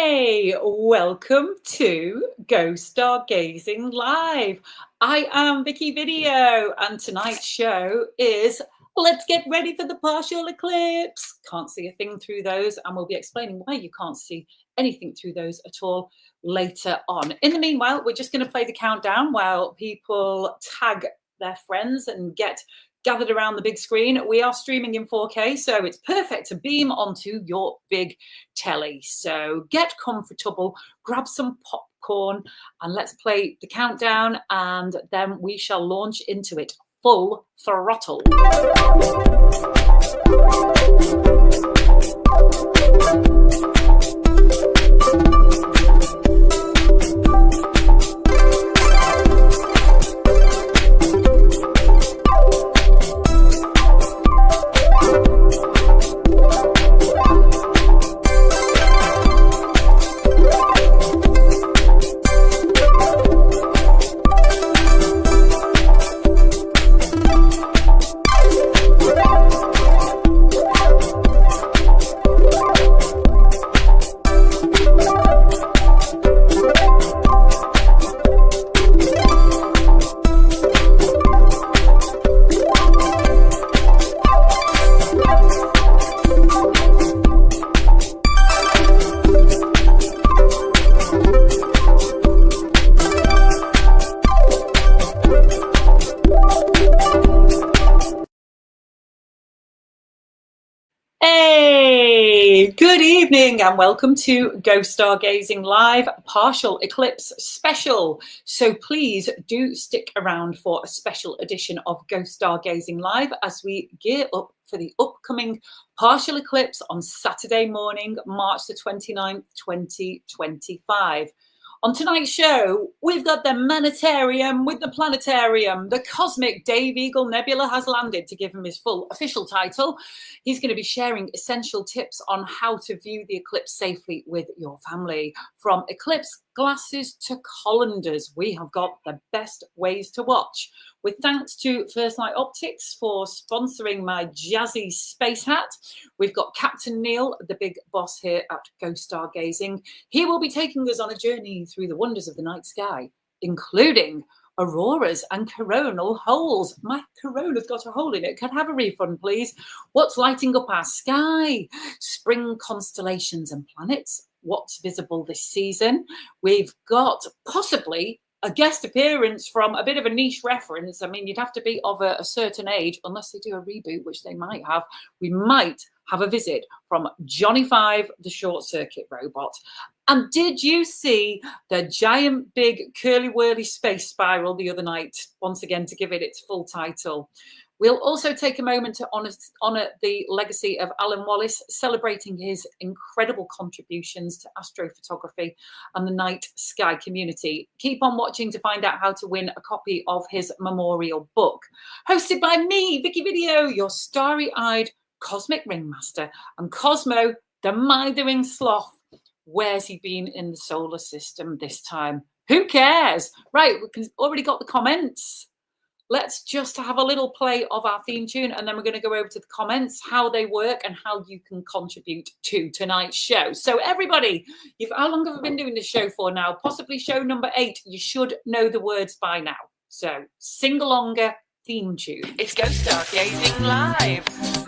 Hey, welcome to Go Stargazing Live. I am Vicky Video, and tonight's show is Let's Get Ready for the Partial Eclipse. Can't see a thing through those, and we'll be explaining why you can't see anything through those at all later on. In the meanwhile, we're just going to play the countdown while people tag their friends and get gathered around the big screen. We are streaming in 4K, so it's perfect to beam onto your big telly. So get comfortable, grab some popcorn, and let's play the countdown, and then we shall launch into it full throttle. Good evening and welcome to Go Stargazing Live Partial Eclipse Special. So please do stick around for a special edition of Go Stargazing Live as we gear up for the upcoming partial eclipse on Saturday morning, March the 29th, 2025. On tonight's show, we've got the Manitarium with the Planetarium. The Cosmic Dave Eagle Nebula has landed to give him his full official title. He's going to be sharing essential tips on how to view the eclipse safely with your family. From eclipse glasses to colanders, we have got the best ways to watch. With thanks to First Light Optics for sponsoring my jazzy space hat. We've got Captain Neill, the big boss here at Go Stargazing. He will be taking us on a journey through the wonders of the night sky, including auroras and coronal holes. My corona's got a hole in it. Can I have a refund, please? What's lighting up our sky? Spring constellations and planets. What's visible this season? We've got possibly a guest appearance from a bit of a niche reference. I mean, you'd have to be of a certain age, unless they do a reboot, which they might have. We might have a visit from Johnny Five, the short circuit robot. And did you see the giant, big, curly-whirly space spiral the other night? Once again, to give it its full title. We'll also take a moment to honour the legacy of Alyn Wallace, celebrating his incredible contributions to astrophotography and the night sky community. Keep on watching to find out how to win a copy of his memorial book. Hosted by me, Vicky Video, your starry-eyed cosmic ringmaster, and Cosmo, the mithering sloth. Where's he been in the solar system this time? Who cares? Right, we've already got the comments. Let's just have a little play of our theme tune, and then we're going to go over to the comments, how they work and how you can contribute to tonight's show. So everybody, how long have I been doing this show for now? Possibly show number 8. You should know the words by now. So sing-alonger theme tune. It's Go Stargazing Live.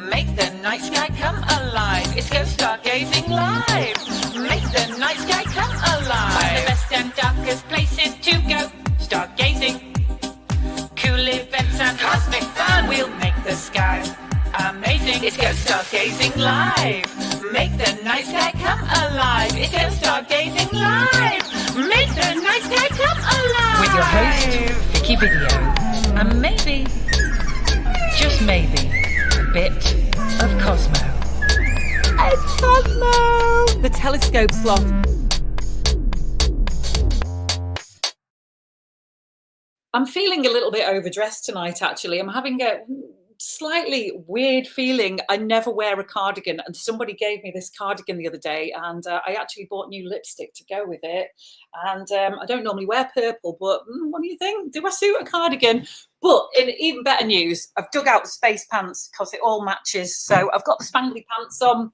Make the night sky come alive. It's Go Stargazing Live. Make the night sky come alive. Find the best and darkest places to go stargazing. Cool events and cosmic fun. We'll make the sky amazing. It's Go Stargazing Live. Make the night sky come alive. It's Go Stargazing Live. Make the night sky come alive. With your host, Vicky Video. And maybe, just maybe, a bit of Cosmo. It's Cosmo, the telescope sloth. I'm feeling a little bit overdressed tonight, actually. I'm having a slightly weird feeling. I never wear a cardigan, and somebody gave me this cardigan the other day, and I actually bought new lipstick to go with it. And I don't normally wear purple, but what do you think? Do I suit a cardigan? But in even better news, I've dug out the space pants because it all matches. So I've got the spangly pants on.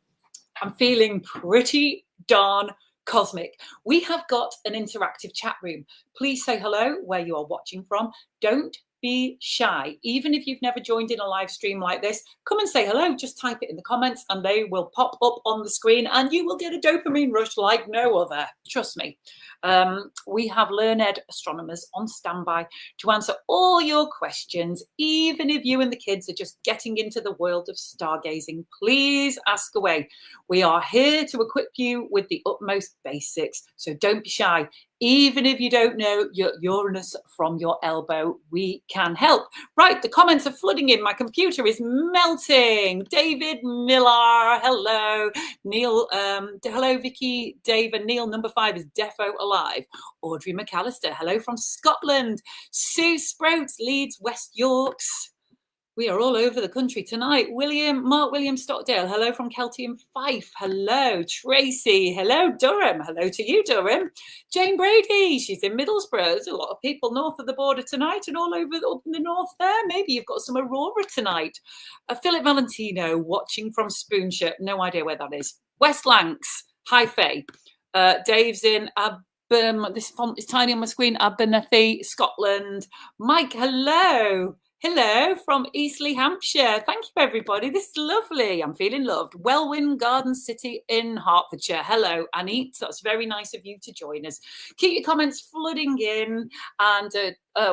I'm feeling pretty darn cosmic. We have got an interactive chat room. Please say hello where you are watching from. Don't be shy. Even if you've never joined in a live stream like this, come and say hello. Just type it in the comments and they will pop up on the screen and you will get a dopamine rush like no other. Trust me. We have learned astronomers on standby to answer all your questions. Even if you and the kids are just getting into the world of stargazing, please ask away. We are here to equip you with the utmost basics. So don't be shy. Even if you don't know your Uranus from your elbow, we can help. Right, the comments are flooding in. My computer is melting. David Miller, hello. Neill, hello, Vicky, Dave, and Neill, number 5 is defo alive. Audrey McAllister, hello from Scotland. Sue Sprouts, Leeds, West Yorks. We are all over the country tonight. Mark William Stockdale, hello from Keltian Fife. Hello, Tracy. Hello, Durham. Hello to you, Durham. Jane Brady, she's in Middlesbrough. There's a lot of people north of the border tonight and all over up in the north there. Maybe you've got some Aurora tonight. Philip Valentino, watching from Spoonshire. No idea where that is. West Lancs, hi Faye. Dave's in this font is tiny on my screen. Abernethy, Scotland. Mike, hello. Hello from Eastleigh, Hampshire. Thank you, everybody. This is lovely. I'm feeling loved. Welwyn Garden City in Hertfordshire. Hello, Anit. That's very nice of you to join us. Keep your comments flooding in. And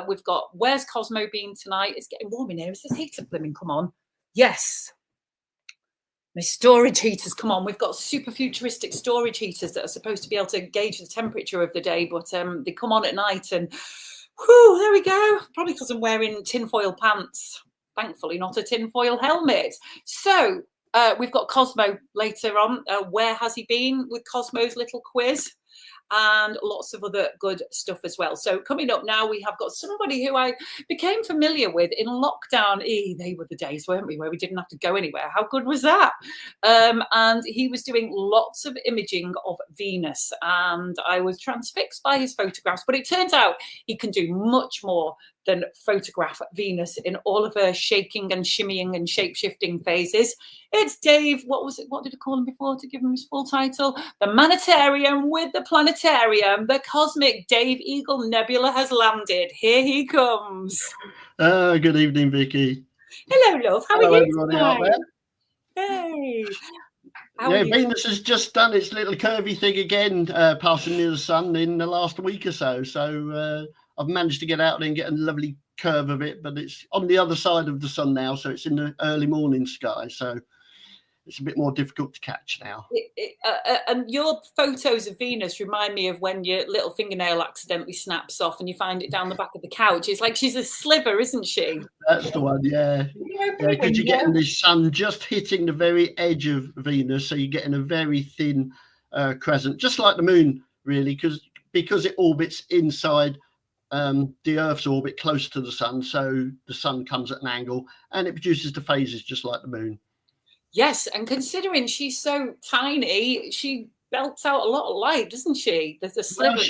we've got, where's Cosmo been tonight? It's getting warm in here. Is this heater blooming? Come on. Yes. My storage heaters, come on. We've got super futuristic storage heaters that are supposed to be able to gauge the temperature of the day, but they come on at night and whew, there we go. Probably because I'm wearing tinfoil pants. Thankfully, not a tinfoil helmet. So we've got Cosmo later on. Where has he been with Cosmo's little quiz? And lots of other good stuff as well. So coming up now, we have got somebody who I became familiar with in lockdown. They were the days, weren't we, where we didn't have to go anywhere. How good was that? And he was doing lots of imaging of Venus. And I was transfixed by his photographs. But it turns out he can do much more than photograph Venus in all of her shaking and shimmying and shape-shifting phases. It's Dave, what did I call him before to give him his full title? The Manitarium with the Planetarium, the cosmic Dave Eagle Nebula has landed. Here he comes. Good evening, Vicky. Hello, love. How are you everybody out there? Hey. Venus has just done its little curvy thing again, passing near the sun in the last week or so. So I've managed to get out there and get a lovely curve of it, but it's on the other side of the sun now, so it's in the early morning sky. So it's a bit more difficult to catch now. And your photos of Venus remind me of when your little fingernail accidentally snaps off and you find it down the back of the couch. It's like she's a sliver, isn't she? That's the one, yeah. Because you're getting the sun just hitting the very edge of Venus, so you're getting a very thin crescent, just like the moon, really, because it orbits inside the Earth's orbit close to the sun, so the sun comes at an angle and it produces the phases just like the moon. Yes, and considering she's so tiny, she belts out a lot of light, doesn't she? There's a sliver. Well,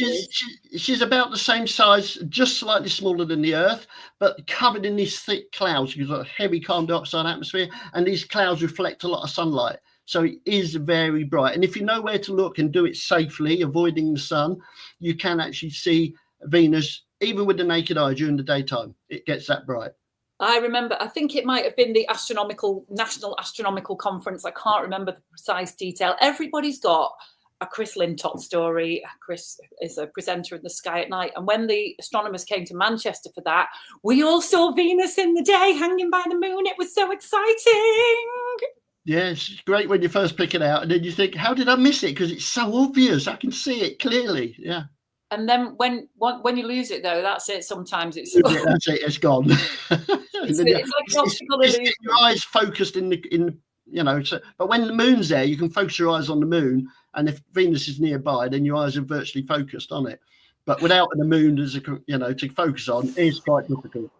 she's about the same size, just slightly smaller than the Earth, but covered in these thick clouds. You've got a heavy carbon dioxide atmosphere, and these clouds reflect a lot of sunlight. So it is very bright. And if you know where to look and do it safely, avoiding the sun, you can actually see Venus even with the naked eye during the daytime. It gets that bright. I remember, I think it might have been the National Astronomical Conference. I can't remember the precise detail. Everybody's got a Chris Lintott story. Chris is a presenter in the sky at night. And when the astronomers came to Manchester for that, we all saw Venus in the day hanging by the moon. It was so exciting. Yeah, it's great when you first pick it out. And then you think, how did I miss it? Because it's so obvious. I can see it clearly. Yeah. And then when you lose it, though, that's it. Sometimes it's yeah, that's it. It's gone. it's like optical illusion. Your eyes focused in So, but when the moon's there, you can focus your eyes on the moon, and if Venus is nearby, then your eyes are virtually focused on it. But without the moon, to focus on, is quite difficult.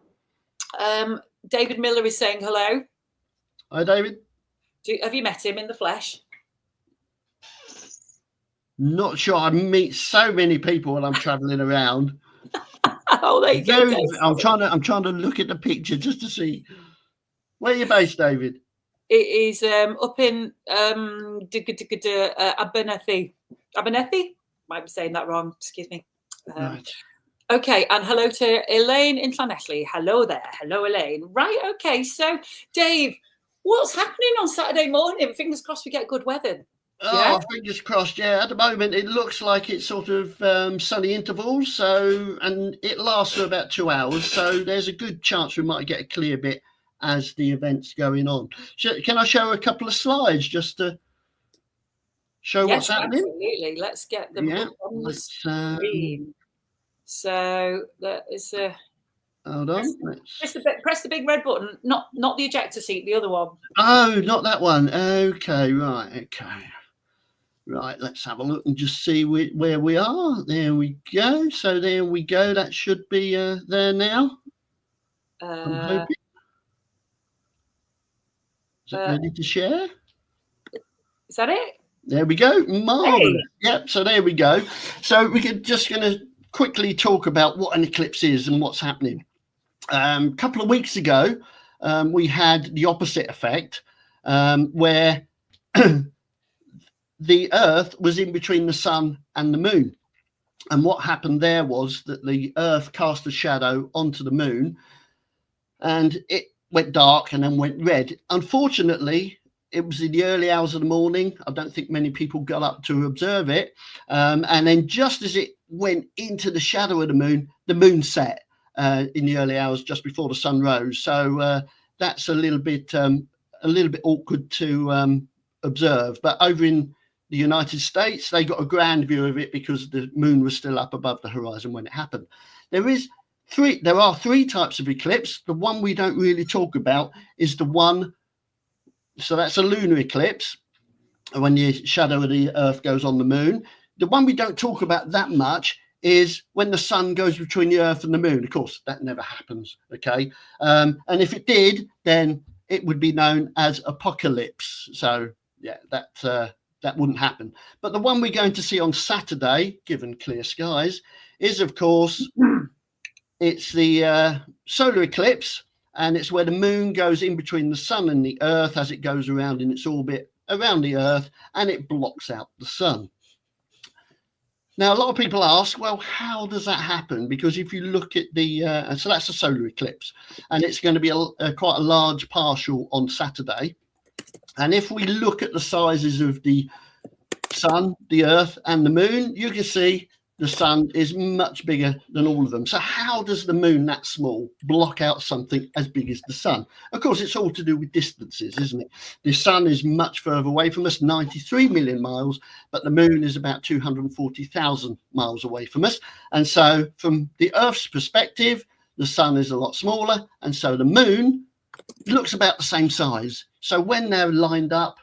David Miller is saying hello. Hi, David. Have you met him in the flesh? Not sure. I meet so many people when I'm traveling around. Oh, there you go. I'm trying to look at the picture just to see. Where are you based, David? It is up in Abernethy. Abernethy? Might be saying that wrong. Excuse me. Right. Okay, and hello to Elaine in Llanelli. Hello there. Hello, Elaine. Right, okay. So, Dave, what's happening on Saturday morning? Fingers crossed we get good weather. Oh, fingers crossed. Yeah, at the moment it looks like it's sort of sunny intervals. So, and it lasts for about 2 hours. So there's a good chance we might get a clear bit as the event's going on. Can I show a couple of slides just to show what's happening? Absolutely. Let's get them up on the screen. So that is a. Hold on. Press the big red button. Not the ejector seat. The other one. Oh, not that one. Okay, right. Okay, right. Let's have a look and just see where we are. There we go. So there we go. That should be there now. I'm hoping. Is it ready to share? Is that it? There we go. Marvelous. Hey. Yep. So there we go. So we're just going to quickly talk about what an eclipse is and what's happening. A couple of weeks ago, we had the opposite effect, where the Earth was in between the sun and the moon. And what happened there was that the Earth cast a shadow onto the moon, and it went dark and then went red. Unfortunately, it was in the early hours of the morning. I don't think many people got up to observe it. And then just as it went into the shadow of the moon set in the early hours just before the sun rose. So that's a little bit awkward to observe. But over in the United States, they got a grand view of it because the moon was still up above the horizon when it happened. There are three types of eclipse. The one we don't really talk about is the one. So that's a lunar eclipse, when the shadow of the Earth goes on the moon. The one we don't talk about that much is when the sun goes between the Earth and the moon. Of course, that never happens, okay? And if it did, then it would be known as apocalypse. So, yeah, that wouldn't happen. But the one we're going to see on Saturday, given clear skies, is, of course, it's the solar eclipse. And it's where the moon goes in between the sun and the Earth as it goes around in its orbit around the Earth, and it blocks out the sun. Now, a lot of people ask, well, how does that happen? Because if you look at so that's a solar eclipse, and it's going to be quite a large partial on Saturday. And if we look at the sizes of the sun, the Earth, and the moon, you can see the sun is much bigger than all of them. So how does the moon, that small, block out something as big as the sun? Of course, it's all to do with distances, isn't it? The sun is much further away from us, 93 million miles, but the moon is about 240,000 miles away from us. And so from the Earth's perspective, the sun is a lot smaller. And so the moon looks about the same size. So when they're lined up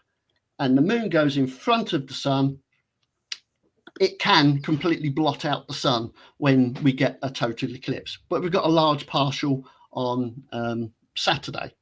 and the moon goes in front of the sun, it can completely blot out the sun when we get a total eclipse. But we've got a large partial on Saturday.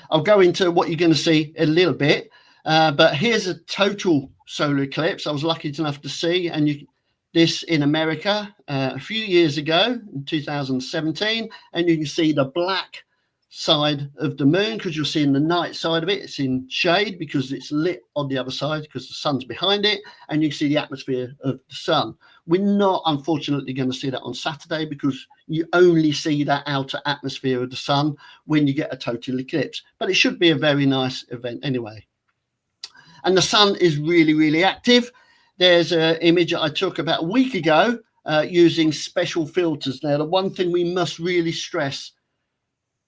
I'll go into what you're going to see a little bit, but here's a total solar eclipse I was lucky enough to see, and this in America a few years ago in 2017, and you can see the black side of the moon because you'll see in the night side of it, it's in shade because it's lit on the other side because the sun's behind it, and you can see the atmosphere of the sun. We're not unfortunately going to see that on Saturday because you only see that outer atmosphere of the sun when you get a total eclipse, but it should be a very nice event anyway. And the sun is really, really active. There's an image that I took about a week ago using special filters. Now, the one thing we must really stress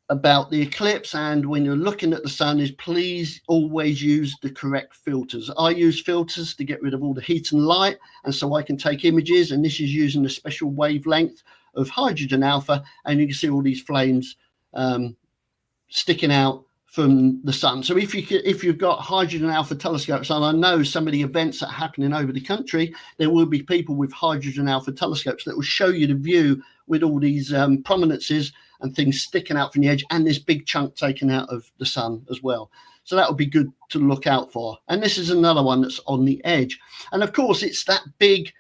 about the eclipse and when you're looking at the sun is please always use the correct filters. I use filters to get rid of all the heat and light, and so I can take images, and this is using a special wavelength of hydrogen alpha, and you can see all these flames sticking out from the sun. So if you've got hydrogen alpha telescopes, and I know some of the events that are happening over the country, there will be people with hydrogen alpha telescopes that will show you the view with all these prominences and things sticking out from the edge, and this big chunk taken out of the sun as well. So that would be good to look out for. And this is another one that's on the edge. And of course, it's that big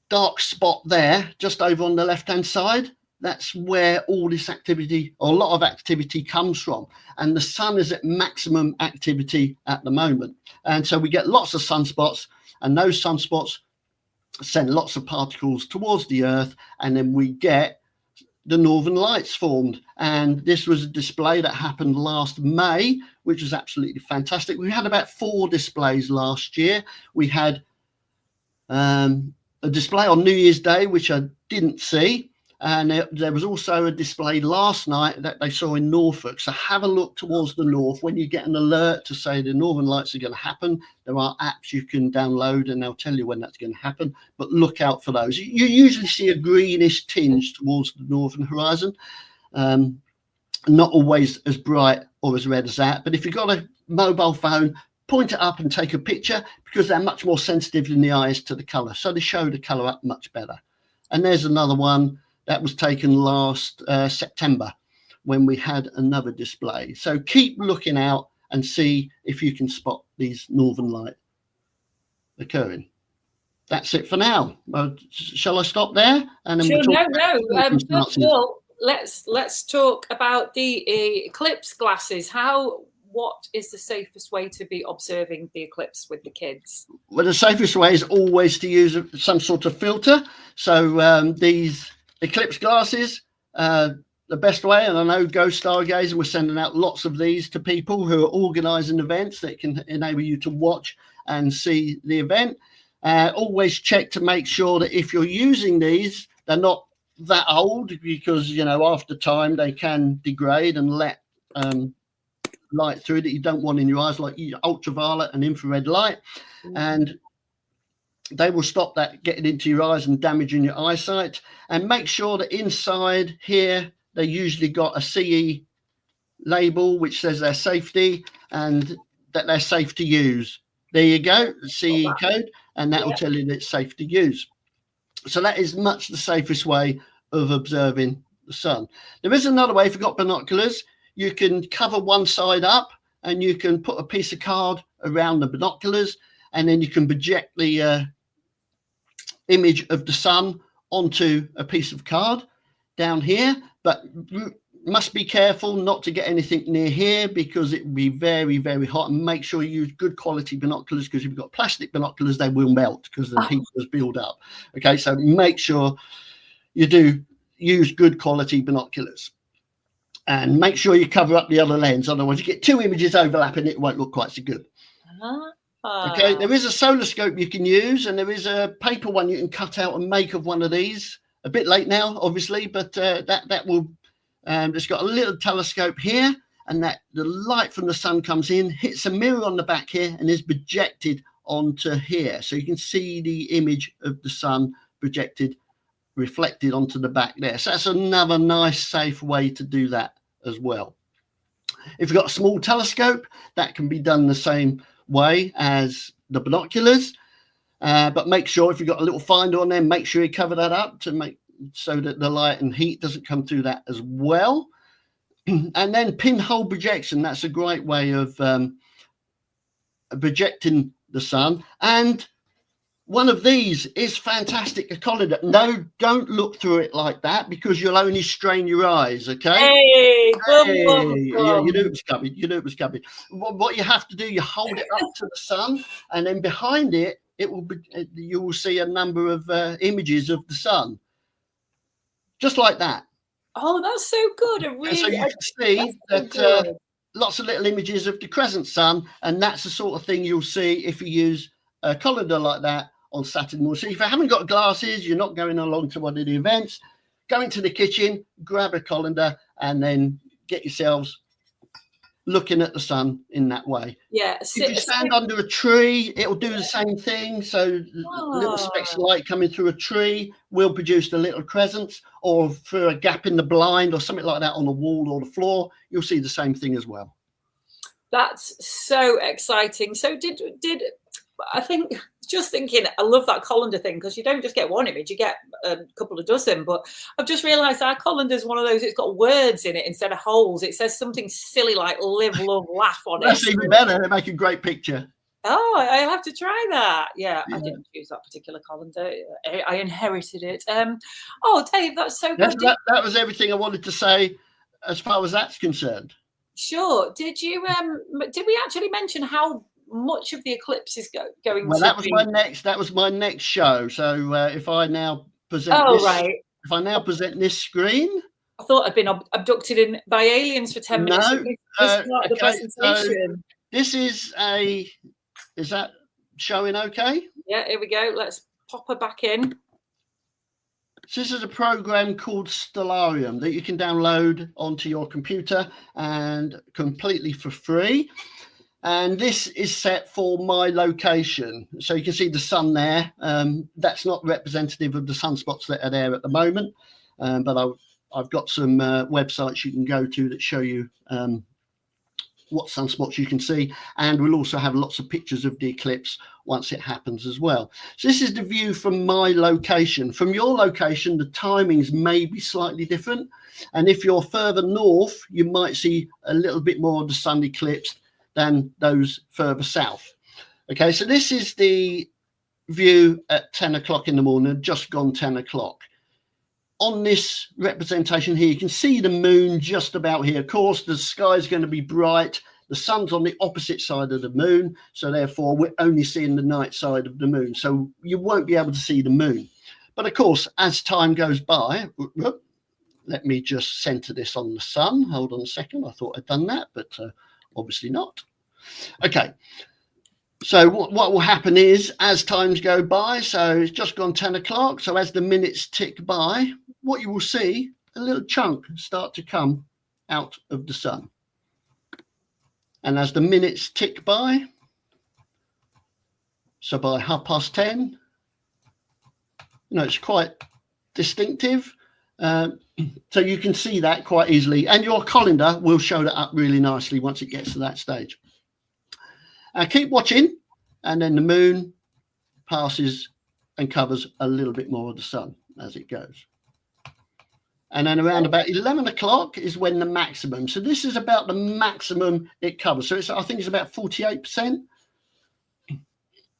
dark spot there, just over on the left-hand side. That's where all this activity, or a lot of activity, comes from. And the sun is at maximum activity at the moment. And so we get lots of sunspots, and those sunspots send lots of particles towards the Earth, and then we get the northern lights formed. And this was a display that happened last May, which was absolutely fantastic. We had about 4 displays last year. We had a display on New Year's Day, which I didn't see. And there was also a display last night that they saw in Norfolk. So have a look towards the north. When you get an alert to say the northern lights are going to happen, there are apps you can download and they'll tell you when that's going to happen. But look out for those. You usually see a greenish tinge towards the northern horizon. Not always as bright or as red as that. But if you've got a mobile phone, point it up and take a picture, because they're much more sensitive than the eyes to the colour. So they show the colour up much better. And there's another one that was taken last September when we had another display. So keep looking out and see if you can spot these northern light occurring. That's it for now. Shall I stop there? And then sure, we'll first of all, let's talk about the eclipse glasses. What is the safest way to be observing the eclipse with the kids? Well, the safest way is always to use some sort of filter. So these eclipse glasses, the best way, and I know Go Stargazing, we're sending out lots of these to people who are organising events that can enable you to watch and see the event. Always check to make sure that if you're using these, they're not that old, because, you know, after time they can degrade and let light through that you don't want in your eyes, like ultraviolet and infrared light. And they will stop that getting into your eyes and damaging your eyesight. And make sure that inside here, they usually got a CE label, which says they're safety and that they're safe to use. There you go, the CE code, and that will tell you that it's safe to use. So that is much the safest way of observing the sun. There is another way. If you've got binoculars, you can cover one side up and you can put a piece of card around the binoculars, and then you can project the image of the sun onto a piece of card down here. But you must be careful not to get anything near here, because it will be very, very hot. And make sure you use good quality binoculars, because if you've got plastic binoculars, they will melt because the heat has built up. Okay, so make sure you do use good quality binoculars. And make sure you cover up the other lens, otherwise you get 2 images overlapping, it won't look quite so good. Okay, there is a solar scope you can use, and there is a paper one you can cut out and make of one of these. A bit late now, obviously, but that will, it's got a little telescope here, and that the light from the sun comes in, hits a mirror on the back here, and is projected onto here. So you can see the image of the sun projected, reflected onto the back there. So that's another nice, safe way to do that as well. If you've got a small telescope, that can be done the same way as the binoculars, but make sure if you've got a little finder on there, make sure you cover that up to make so that the light and heat doesn't come through that as well. And then pinhole projection, that's a great way of projecting the sun. And one of these is fantastic, a colander. No, don't look through it like that, because you'll only strain your eyes, okay? Hey, yeah, you knew it was coming. You knew it was coming. What you have to do, you hold it up to the sun, and then behind it, you will see a number of images of the sun. Just like that. Oh, that's so good. And so you can see that lots of little images of the crescent sun, and that's the sort of thing you'll see if you use a colander like that on Saturday morning. So if you haven't got glasses, you're not going along to one of the events, go into the kitchen, grab a colander, and then get yourselves looking at the sun in that way. Yeah. If you stand under a tree, it'll do the same thing. So little specks of light coming through a tree will produce the little crescents, or through a gap in the blind or something like that on the wall or the floor, you'll see the same thing as well. That's so exciting. So did I think, just thinking, I love that colander thing, because you don't just get one image, you get a couple of dozen. But I've just realised our colander is one of those, it's got words in it instead of holes. It says something silly like live, love, laugh on it. That's even better. They make a great picture. Oh, I'll have to try that. Yeah, I didn't choose that particular colander. I inherited it. Oh, Dave, that's so good. That was everything I wanted to say as far as that's concerned. Sure. Did we actually mention how much of the eclipse is going Well, to that was be... my next show. So if I now present Oh, this, right. if I now present this screen. I thought I'd been abducted by aliens for 10 minutes. No, This part of the okay. presentation. So this is is that showing okay? Yeah, here we go. Let's pop her back in. So this is a program called Stellarium that you can download onto your computer and completely for free. And this is set for my location. So you can see the sun there. That's not representative of the sunspots that are there at the moment. But I've got some websites you can go to that show you what sunspots you can see. And we'll also have lots of pictures of the eclipse once it happens as well. So this is the view from my location. From your location, the timings may be slightly different. And if you're further north, you might see a little bit more of the sun eclipsed than those further south. Okay, so this is the view at 10 o'clock in the morning, just gone 10 o'clock. On this representation here, you can see the moon just about here. Of course, the sky is going to be bright. The sun's on the opposite side of the moon. So therefore, we're only seeing the night side of the moon. So you won't be able to see the moon. But of course, as time goes by, let me just center this on the sun. Hold on a second. I thought I'd done that, but obviously not. Okay. So what will happen is, as times go by, so it's just gone 10 o'clock. So as the minutes tick by, what you will see, a little chunk start to come out of the sun. And as the minutes tick by, so by 10:30, it's quite distinctive. So you can see that quite easily. And your colander will show that up really nicely once it gets to that stage. Keep watching, and then the moon passes and covers a little bit more of the sun as it goes. And then around about 11 o'clock is when the maximum. So this is about the maximum it covers. So I think it's about 48%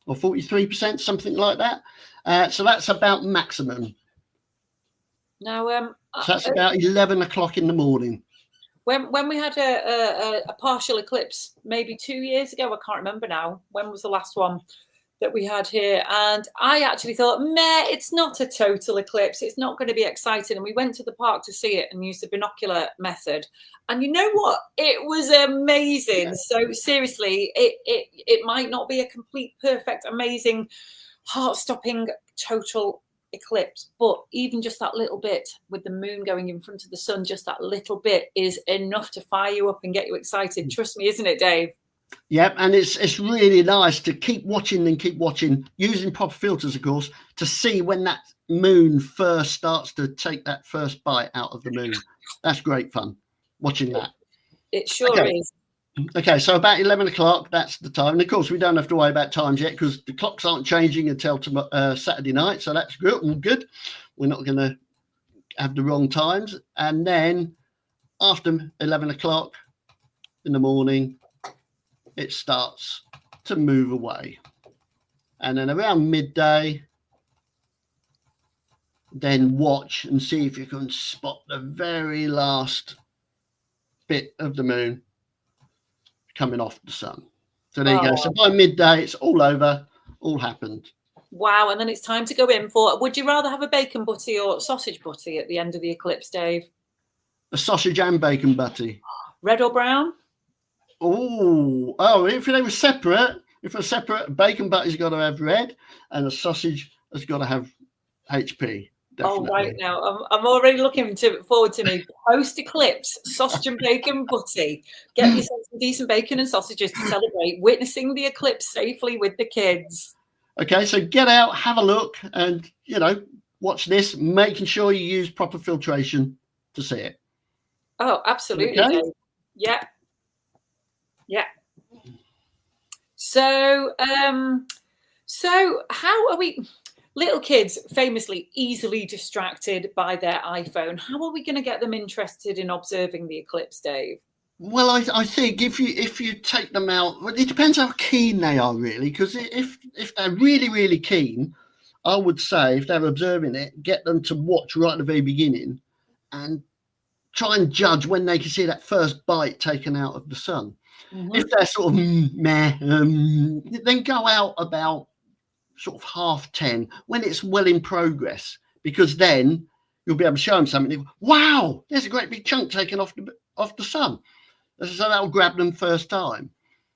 or 43%, something like that. So that's about maximum. Now, so that's about 11 o'clock in the morning. When we had a partial eclipse, maybe 2 years ago, I can't remember now. When was the last one that we had here? And I actually thought, it's not a total eclipse. It's not going to be exciting. And we went to the park to see it and used the binocular method. And you know what? It was amazing. Yeah. So seriously, it might not be a complete, perfect, amazing, heart-stopping total eclipse, but even just that little bit with the moon going in front of the sun, just that little bit is enough to fire you up and get you excited. Trust me, isn't it, Dave? Yep, and it's really nice to keep watching using proper filters, of course, to see when that moon first starts to take that first bite out of the moon. That's great fun watching that. It sure is. Okay, so about 11 o'clock, that's the time. And of course, we don't have to worry about times yet because the clocks aren't changing until Saturday night. So that's good. We're not going to have the wrong times. And then after 11 o'clock in the morning, it starts to move away. And then around midday, then watch and see if you can spot the very last bit of the moon coming off the sun. So there you go. So by midday, it's all over, all happened. Wow. And then it's time to go in for, would you rather have a bacon butty or sausage butty at the end of the eclipse, Dave? A sausage and bacon butty. Red or brown? Oh, if they were separate, bacon butty's got to have red and a sausage has got to have HP. Definitely. Oh, right now. I'm already looking forward to me post-eclipse sausage and bacon butty. Get yourself some decent bacon and sausages to celebrate witnessing the eclipse safely with the kids. Okay, so get out, have a look, and watch this, making sure you use proper filtration to see it. Oh, absolutely. Okay? Yeah. So how are we? Little kids famously easily distracted by their iPhone. How are we going to get them interested in observing the eclipse, Dave? Well, I think if you take them out, well, it depends how keen they are, really. Because if they're really, really keen, I would say if they're observing it, get them to watch right at the very beginning and try and judge when they can see that first bite taken out of the sun. If they're sort of meh, then go out about sort of 10:30 when it's well in progress, because then you'll be able to show them something. Wow, there's a great big chunk taken off the sun. So that'll grab them first time.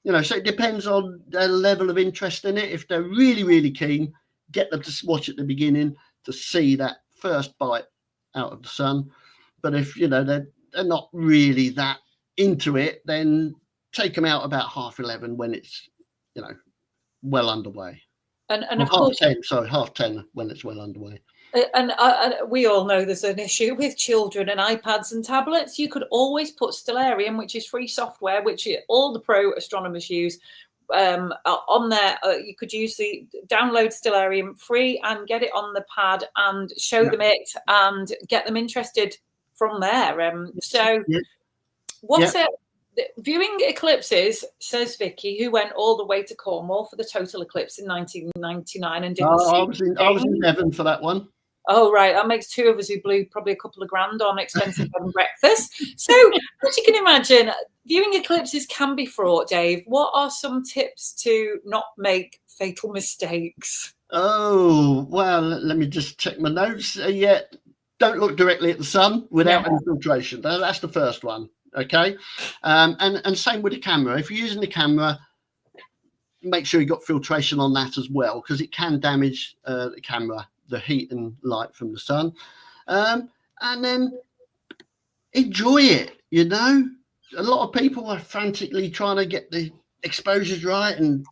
So it depends on their level of interest in it. If they're really, really keen, get them to watch at the beginning to see that first bite out of the sun. But if they're not really that into it, then take them out about 11:30 when it's well underway. And of course, 10:30 when it's well underway. And we all know there's an issue with children and iPads and tablets. You could always put Stellarium, which is free software, which all the pro astronomers use, on there. You could download Stellarium free and get it on the pad and show them it and get them interested from there. Viewing eclipses, says Vicky, who went all the way to Cornwall for the total eclipse in 1999 and didn't I was in Devon for that one. Oh, right. That makes two of us who blew probably a couple of grand on expensive bed and breakfast. So, as you can imagine, viewing eclipses can be fraught, Dave. What are some tips to not make fatal mistakes? Oh, well, let me just check my notes. Don't look directly at the sun without any filtration. That's the first one. Okay. And same with the camera. If you're using the camera, make sure you've got filtration on that as well, because it can damage the camera, the heat and light from the sun. And then enjoy it. A lot of people are frantically trying to get the exposures right and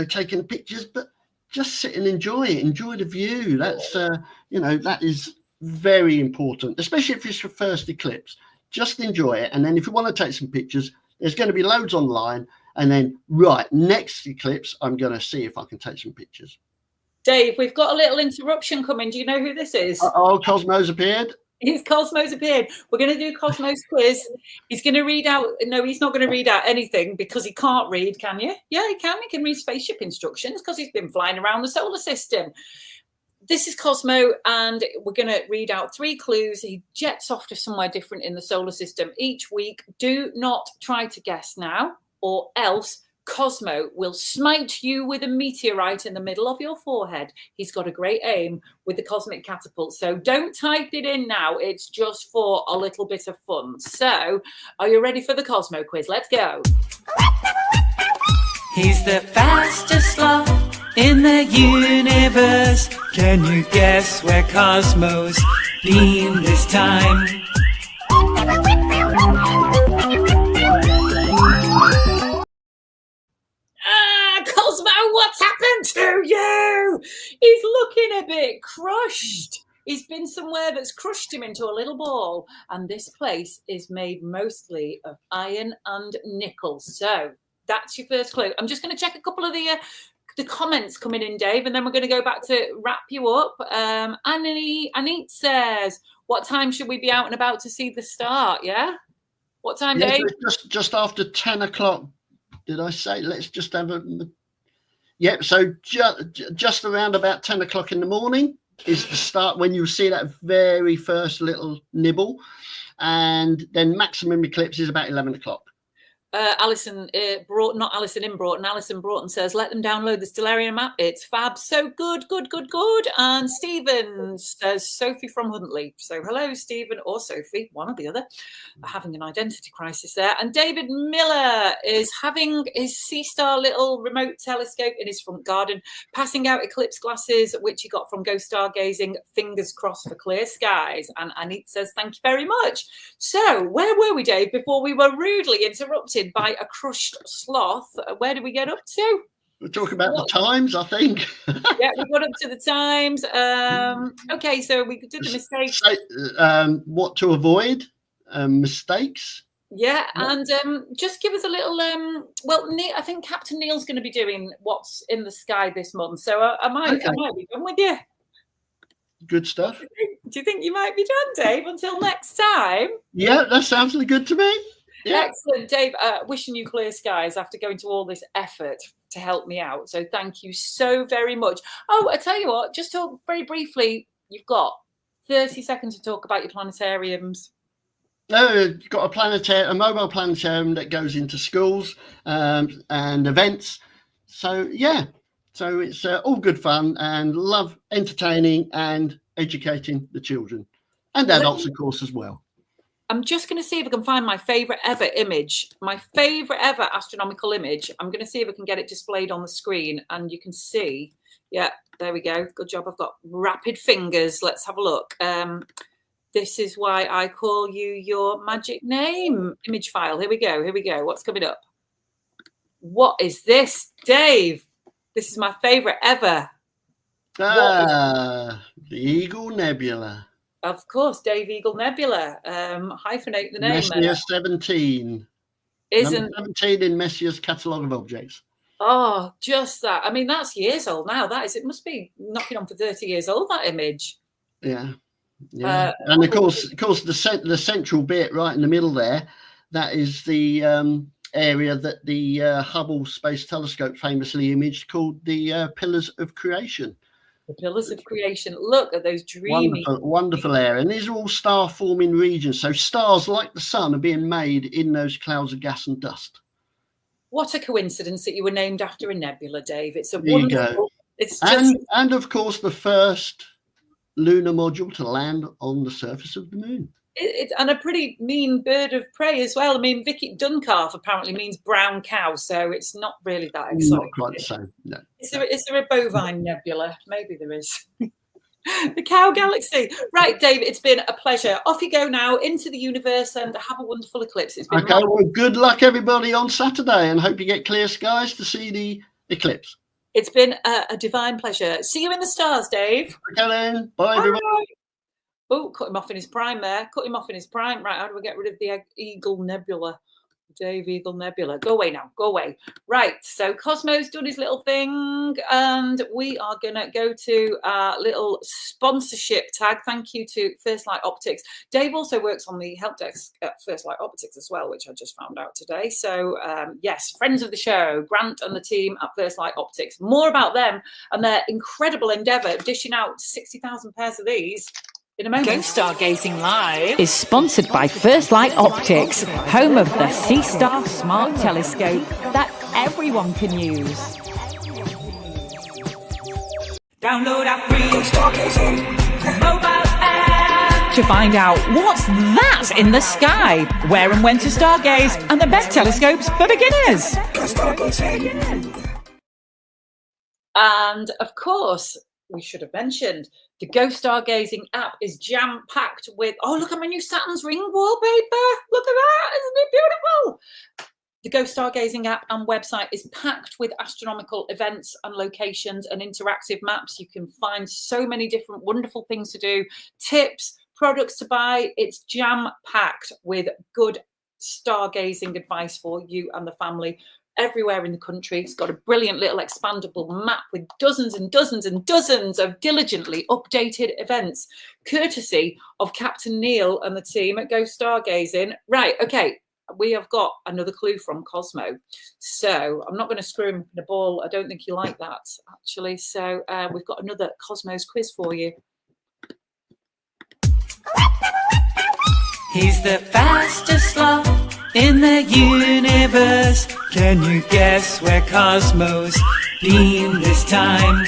taking pictures, but just sit and enjoy it. Enjoy the view. That's that is very important, especially if it's your first eclipse. Just enjoy it. And then if you want to take some pictures, there's going to be loads online. And then, next eclipse, I'm going to see if I can take some pictures. Dave, we've got a little interruption coming. Do you know who this is? Cosmo's appeared. Cosmo's appeared. We're going to do Cosmo's quiz. He's going to read out. No, he's not going to read out anything because he can't read, can you? Yeah, he can. He can read spaceship instructions because he's been flying around the solar system. This is Cosmo, and we're going to read out 3 clues. He jets off to somewhere different in the solar system each week. Do not try to guess now, or else Cosmo will smite you with a meteorite in the middle of your forehead. He's got a great aim with the cosmic catapult, so don't type it in now. It's just for a little bit of fun. So, are you ready for the Cosmo quiz? Let's go. He's the fastest sloth in the universe. Can you guess where Cosmo's been this time? Cosmo, what's happened to you? He's looking a bit crushed. He's been somewhere that's crushed him into a little ball, and this place is made mostly of iron and nickel. So that's your first clue. I'm just going to check a couple of the comments coming in, Dave, and then we're going to go back to wrap you up. Anit says, what time should we be out and about to see the start? Yeah? What time, Dave? Just after 10 o'clock. Did I say? Let's just have a... Yep, so just around about 10 o'clock in the morning is the start, when you see that very first little nibble. And then maximum eclipse is about 11 o'clock. Alison Broughton says, let them download the Stellarium app. It's fab. So good. And Stephen says, Sophie from Huntley. So hello, Stephen or Sophie, one or the other, having an identity crisis there. And David Miller is having his SeeStar little remote telescope in his front garden, passing out eclipse glasses, which he got from Go Stargazing. Fingers crossed for clear skies. And Anit says, thank you very much. So where were we, Dave, before we were rudely interrupted by a crushed sloth? Where did we get up to? We're talking about the times, I think. Yeah, we got up to the times. Okay, so we did the mistakes. What to avoid, mistakes. Yeah, and just give us a little. I think Captain Neill's going to be doing what's in the sky this month, so I might be done with you. Good stuff. Do you think you might be done, Dave? Until next time. Yeah, that sounds really good to me. Yeah. Excellent, Dave. Wishing you clear skies after going to all this effort to help me out. So thank you so very much. Oh, I tell you what, just talk very briefly. You've got 30 seconds to talk about your planetariums. You've got a planetarium, a mobile planetarium that goes into schools and events. So yeah, so it's all good fun and love entertaining and educating the children and adults, of course, as well. I'm just going to see if I can find my favourite ever image, my favourite ever astronomical image. I'm going to see if I can get it displayed on the screen, and you can see. Yeah, there we go. Good job. I've got rapid fingers. Let's have a look. This is why I call you your magic name. Image file. Here we go. Here we go. What's coming up? What is this, Dave? This is my favourite ever. The Eagle Nebula. Of course, Dave Eagle Nebula. Hyphenate the name. Messier 17. Isn't 17 in Messier's catalogue of objects. Oh, just that. I mean, that's years old now. That is. It must be knocking on for 30 years old, that image. Yeah. Yeah. And of course, the central bit right in the middle there, that is the area that the Hubble Space Telescope famously imaged, called the Pillars of Creation. The Pillars of Creation. Look at those dreamy, wonderful area. And these are all star-forming regions. So stars like the sun are being made in those clouds of gas and dust. What a coincidence that you were named after a nebula, Dave. It's a there wonderful. You go. It's just and of course the first lunar module to land on the surface of the moon. And a pretty mean bird of prey as well. I mean, Vicky Duncalf apparently means brown cow, so it's not really that exciting. Not quite the same. No. Is there a bovine nebula? Maybe there is. The cow galaxy. Right, Dave, it's been a pleasure. Off you go now into the universe and have a wonderful eclipse. It's been okay. Well, good luck everybody on Saturday, and hope you get clear skies to see the eclipse. It's been a divine pleasure. See you in the stars, Dave. Okay then. Bye, everybody. Oh, cut him off in his prime there. Cut him off in his prime. Right, how do we get rid of the Eagle Nebula? Dave Eagle Nebula. Go away now. Go away. Right, so Cosmo's done his little thing, and we are going to go to our little sponsorship tag. Thank you to First Light Optics. Dave also works on the help desk at First Light Optics as well, which I just found out today. So, yes, friends of the show, Grant and the team at First Light Optics. More about them and their incredible endeavour, dishing out 60,000 pairs of these. In a moment. Go Stargazing Live is sponsored by First Light Optics, home of the SeeStar smart telescope that everyone can use. Download our free Go Stargazing mobile app To find out what's that in the sky, where and when to stargaze, and the best telescopes for beginners. Go Stargazing. And of course, we should have mentioned the Go Stargazing app is jam-packed with, oh, look at my new Saturn's ring wallpaper. Look at that. Isn't it beautiful? The Go Stargazing app and website is packed with astronomical events and locations and interactive maps. You can find so many different wonderful things to do, tips, products to buy. It's jam-packed with good stargazing advice for you and the family. Everywhere in the country. It's got a brilliant little expandable map with dozens and dozens and dozens of diligently updated events, courtesy of Captain Neill and the team at Go Stargazing. Right, okay, we have got another clue from Cosmo. So I'm not going to screw him in the ball. I don't think you like that, actually. So we've got another Cosmos quiz for you. He's the fastest sloth in the universe. Can you guess where Cosmo's been this time?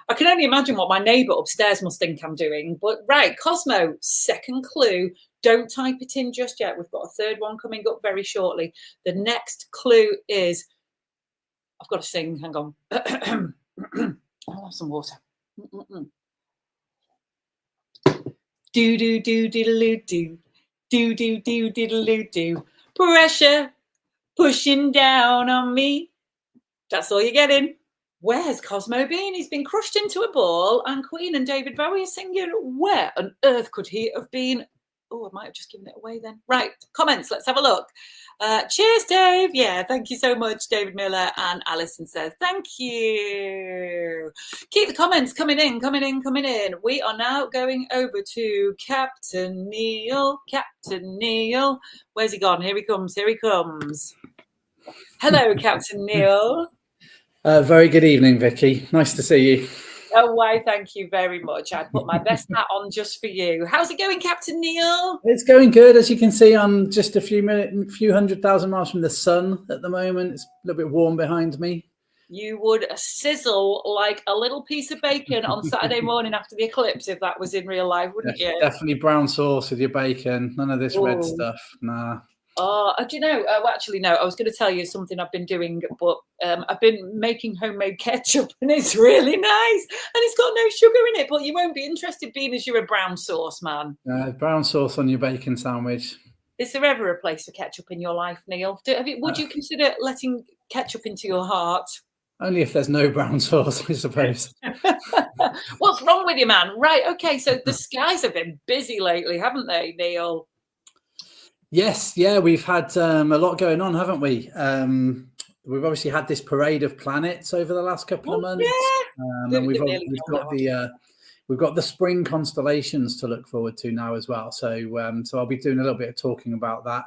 I can only imagine what my neighbour upstairs must think I'm doing. But right, Cosmo, second clue. Don't type it in just yet. We've got a third one coming up very shortly. The next clue is, I've got to sing, hang on. I'll have some water. Do do do diddle do do do do diddle do. Pressure pushing down on me. That's all you're getting. Where's Cosmo been? He's been crushed into a ball, and Queen and David Bowie are singing. Where on earth could he have been? Oh, I might have just given it away then. Right, comments. Let's have a look. Cheers, Dave. Yeah, thank you so much, David Miller. And Alison says, thank you. Keep the comments coming in. We are now going over to Captain Neill. Captain Neill. Where's he gone? Here he comes. Hello, Captain Neill. Very good evening, Vicky. Nice to see you. Oh, why, thank you very much. I put my best hat on just for you. How's it going, Captain Neill? It's going good. As you can see, I'm just a few 100,000 miles from the sun at the moment. It's a little bit warm behind me. You would sizzle like a little piece of bacon on Saturday morning after the eclipse if that was in real life, wouldn't you? Definitely brown sauce with your bacon. None of this red stuff. Nah. Oh, do you know? Well, actually, no. I was going to tell you something I've been doing, but I've been making homemade ketchup, and it's really nice, and it's got no sugar in it. But you won't be interested, being as you're a brown sauce man. Brown sauce on your bacon sandwich. Is there ever a place for ketchup in your life, Neill? Would you consider letting ketchup into your heart? Only if there's no brown sauce, I suppose. What's wrong with you, man? Right. Okay. So the skies have been busy lately, haven't they, Neill? Yes. Yeah. We've had a lot going on, haven't we? We've obviously had this parade of planets over the last couple of months. Yeah. And we've got the spring constellations to look forward to now as well. So I'll be doing a little bit of talking about that.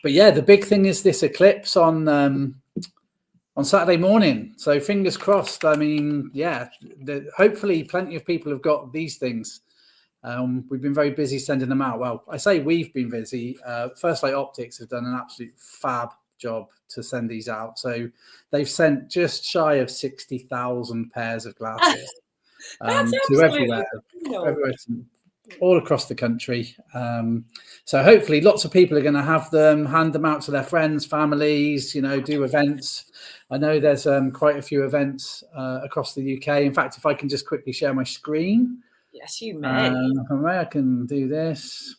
But yeah, the big thing is this eclipse on Saturday morning. So fingers crossed. I mean, yeah, hopefully plenty of people have got these things. We've been very busy sending them out. Well, I say we've been busy. First Light Optics have done an absolute fab job to send these out. So they've sent just shy of 60,000 pairs of glasses to everywhere, all across the country. So hopefully lots of people are going to have them, hand them out to their friends, families, do events. I know there's quite a few events across the UK. In fact, if I can just quickly share my screen. Yes, you may. I can do this.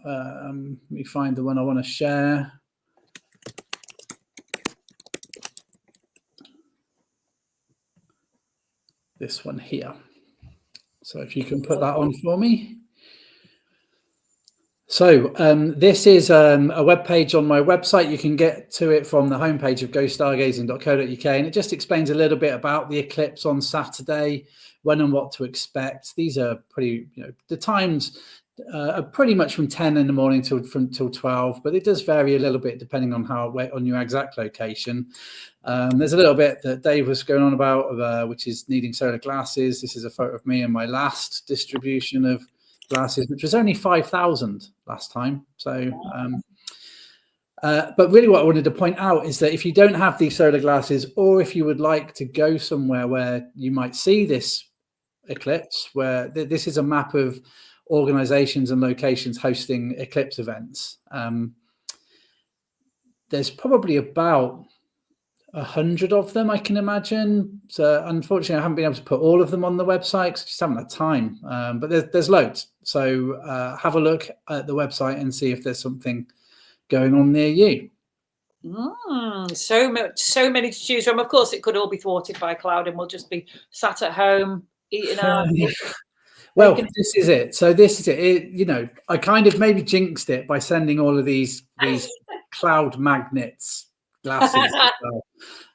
Let me find the one I want to share. This one here. So if you can put that on for me. So this is a web page on my website. You can get to it from the homepage of gostargazing.co.uk, and it just explains a little bit about the eclipse on Saturday, when and what to expect. These are pretty, the times are pretty much from 10 in the morning till 12, but it does vary a little bit depending on on your exact location. There's a little bit that Dave was going on about, which is needing solar glasses. This is a photo of me and my last distribution of glasses, which was only 5,000 last time. So, but really what I wanted to point out is that if you don't have these solar glasses, or if you would like to go somewhere where you might see this eclipse, where this is a map of organizations and locations hosting eclipse events. There's probably about 100 of them, I can imagine. So unfortunately, I haven't been able to put all of them on the website because I just haven't had time. But there's loads. So have a look at the website and see if there's something going on near you. So many to choose from. Of course, it could all be thwarted by cloud, and we'll just be sat at home eating our. Well, this is it. So this is it. I kind of maybe jinxed it by sending all of these cloud magnets glasses.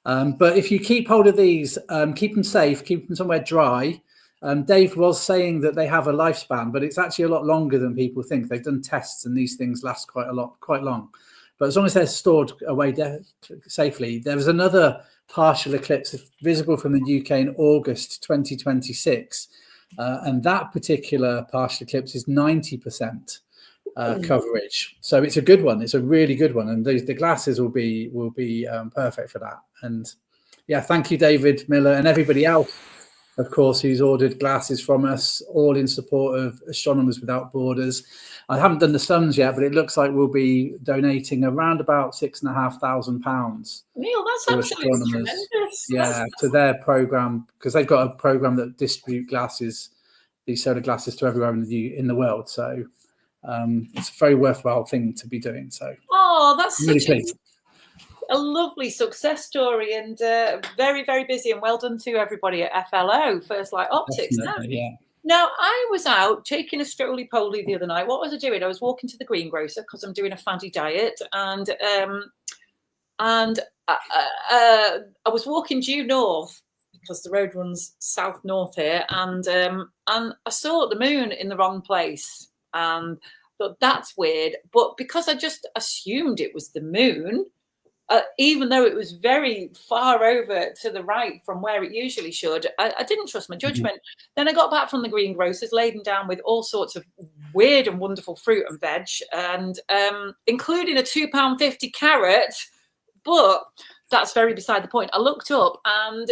But if you keep hold of these, keep them safe, keep them somewhere dry. Dave was saying that they have a lifespan, but it's actually a lot longer than people think. They've done tests, and these things last quite long. But as long as they're stored away safely, there was another partial eclipse visible from the UK in August 2026. And that particular partial eclipse is 90% coverage. So it's a good one. It's a really good one. And the glasses will be perfect for that. And yeah, thank you, David Miller, and everybody else, of course, who's ordered glasses from us, all in support of Astronomers Without Borders. I haven't done the sums yet, but it looks like we'll be donating around about £6,500. Neill, that's absolutely tremendous. Yeah, to their program, because they've got a program that distribute glasses, these solar glasses, to everywhere in the world. So it's a very worthwhile thing to be doing. So that's really a lovely success story, and very, very busy, and well done to everybody at FLO, First Light Optics. Now, I was out taking a strolley-poly the other night. What was I doing? I was walking to the greengrocer because I'm doing a faddy diet, and I was walking due north because the road runs south-north here, and I saw the moon in the wrong place, and thought that's weird. But because I just assumed it was the moon, even though it was very far over to the right from where it usually should, I didn't trust my judgment. Then I got back from the greengrocers, laden down with all sorts of weird and wonderful fruit and veg, and including a £2.50 carrot. But that's very beside the point. I looked up and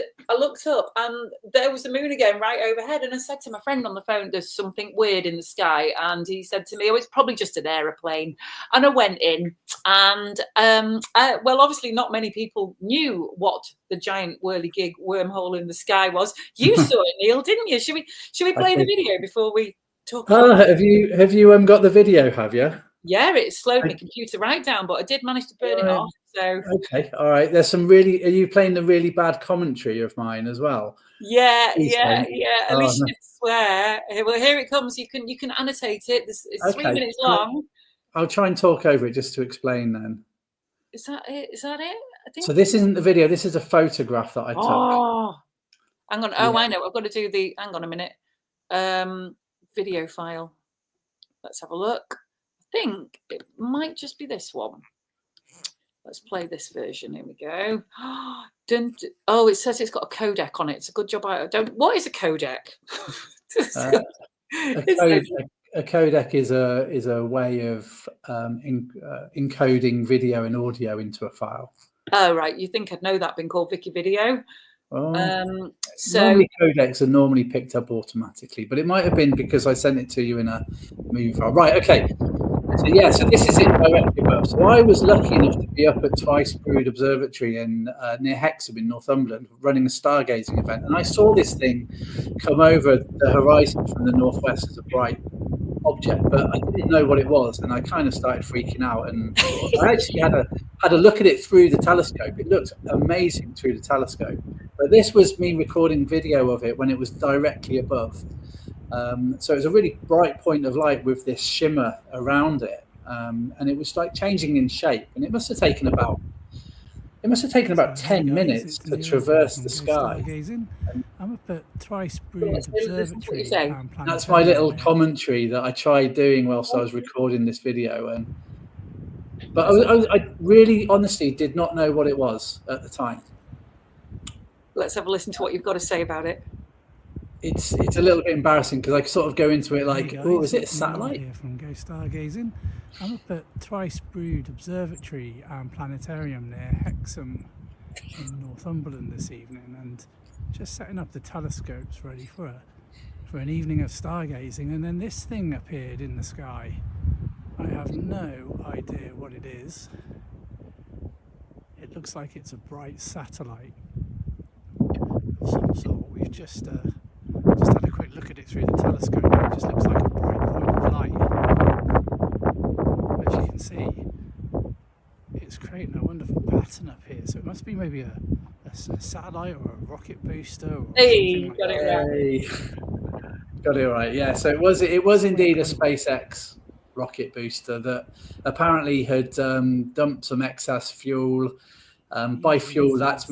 there was the moon again right overhead. And I said to my friend on the phone, there's something weird in the sky. And he said to me, oh, it's probably just an aeroplane. And I went in and, well, obviously not many people knew what the giant whirligig wormhole in the sky was. You saw it, Neill, didn't you? Should we play the video before we talk? Have you got the video, have you? Yeah, it slowed my computer right down, but I did manage to burn it off. So okay, all right. There's some really. Are you playing the really bad commentary of mine as well? Yeah. At least you didn't swear. Well, here it comes. You can annotate it. It's 3 minutes long. I'll try and talk over it just to explain. Then is that it? I think so. This isn't the video. This is a photograph that I took. Oh, hang on. Oh, yeah. I know. I've got to do the. Hang on a minute. Video file. Let's have a look. I think it might just be this one. Let's play this version. Here we go. Oh, it says it's got a codec on it. It's a good job I don't. What is a codec? A codec is a way of encoding video and audio into a file. Oh, right. You think I'd know that being called Vicky Video? So normally codecs are normally picked up automatically, but it might have been because I sent it to you in a movie file. Right. Okay. So yeah, so this is it directly above. So I was lucky enough to be up at Twice Brewed Observatory in near Hexham in Northumberland, running a stargazing event, and I saw this thing come over the horizon from the northwest as a bright object, but I didn't know what it was, and I kind of started freaking out. And I actually had a look at it through the telescope. It looked amazing through the telescope, but this was me recording video of it when it was directly above. So it was a really bright point of light with this shimmer around it, and it was like changing in shape. And it must have taken about 10 minutes to traverse the sky. I'm up at Thrice Brewed Observatory. That's my little commentary that I tried doing whilst I was recording this video. But I really, honestly, did not know what it was at the time. Let's have a listen to what you've got to say about it. It's a little bit embarrassing because I sort of go into it like, oh, is it a satellite? Here from Go Stargazing. I'm up at Thrice Brewed Observatory and Planetarium near Hexham in Northumberland this evening, and just setting up the telescopes ready for an evening of stargazing. And then this thing appeared in the sky. I have no idea what it is. It looks like it's a bright satellite of some sort. We've just had a quick look at it through the telescope. It just looks like a bright point of light. As you can see, it's creating a wonderful pattern up here. So it must be maybe a satellite or a rocket booster. Or hey, like got it right. Got it right. Yeah. So it was indeed a SpaceX rocket booster that apparently had dumped some excess fuel. By fuel, that's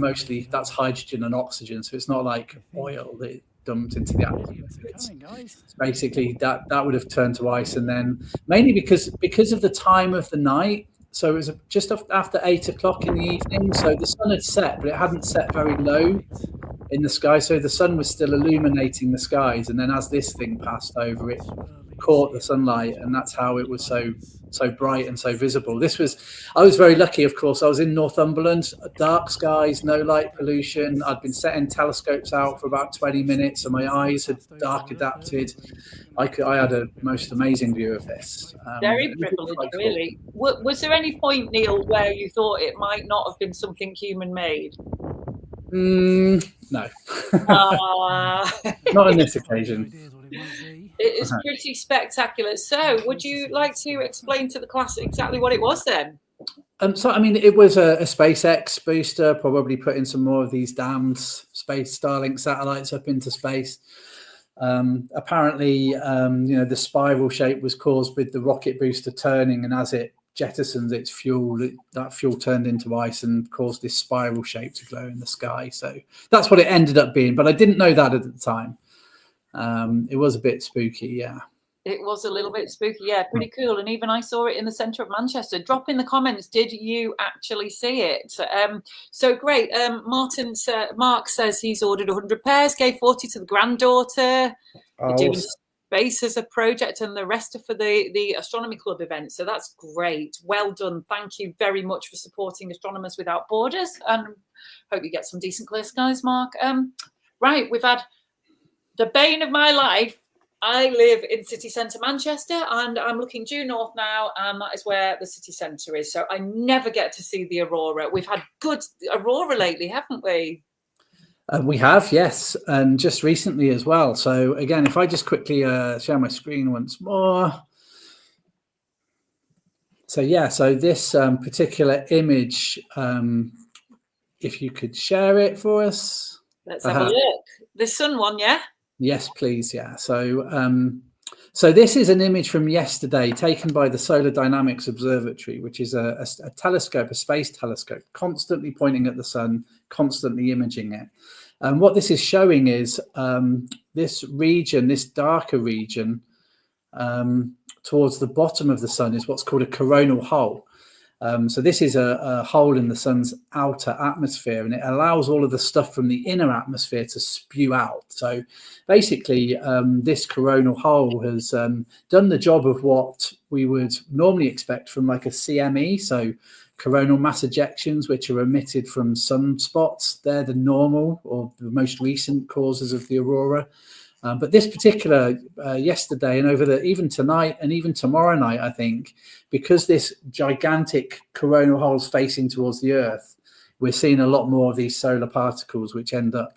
hydrogen and oxygen. So it's not like oil that dumped into the atmosphere. It's basically that would have turned to ice, and then mainly because of the time of the night. So it was just after 8 o'clock in the evening. So the sun had set, but it hadn't set very low in the sky. So the sun was still illuminating the skies, and then as this thing passed over, it caught the sunlight, and that's how it was so bright and so visible. I was very lucky, of course. I was in Northumberland, dark skies, no light pollution. I'd been setting telescopes out for about 20 minutes, and my eyes had dark adapted. I had a most amazing view of this. Very privileged, really. Was there any point, Neill, where you thought it might not have been something human made? No. Not on this occasion. It is pretty spectacular. So would you like to explain to the class exactly what it was then? So, I mean, it was a SpaceX booster, probably putting some more of these damned space Starlink satellites up into space. Apparently, the spiral shape was caused with the rocket booster turning, and as it jettisoned its fuel, that fuel turned into ice and caused this spiral shape to glow in the sky. So that's what it ended up being, but I didn't know that at the time. It was a bit spooky, yeah. It was a little bit spooky. Yeah, pretty cool. And even I saw it in the centre of Manchester. Drop in the comments, did you actually see it? So great. Mark says he's ordered 100 pairs, gave 40 to the granddaughter. We're doing space as a project, and the rest are for the Astronomy Club event. So that's great. Well done. Thank you very much for supporting Astronomers Without Borders, and hope you get some decent clear skies, Mark. Right, we've had the bane of my life. I live in city centre Manchester, and I'm looking due north now, and that is where the city centre is. So I never get to see the aurora. We've had good aurora lately, haven't we? We have, yes, and just recently as well. So again, if I just quickly share my screen once more. So yeah, so this particular image, if you could share it for us. Let's have a look. The sun one, yeah? Yes, please. Yeah. So this is an image from yesterday taken by the Solar Dynamics Observatory, which is a telescope, a space telescope, constantly pointing at the sun, constantly imaging it. And what this is showing is this region, this darker region towards the bottom of the sun is what's called a coronal hole. So this is a hole in the sun's outer atmosphere, and it allows all of the stuff from the inner atmosphere to spew out. So basically, this coronal hole has done the job of what we would normally expect from like a CME, so coronal mass ejections, which are emitted from sunspots. They're the normal or the most recent causes of the aurora. But this particular yesterday and even tonight and even tomorrow night, I think, because this gigantic coronal hole is facing towards the Earth, we're seeing a lot more of these solar particles, which end up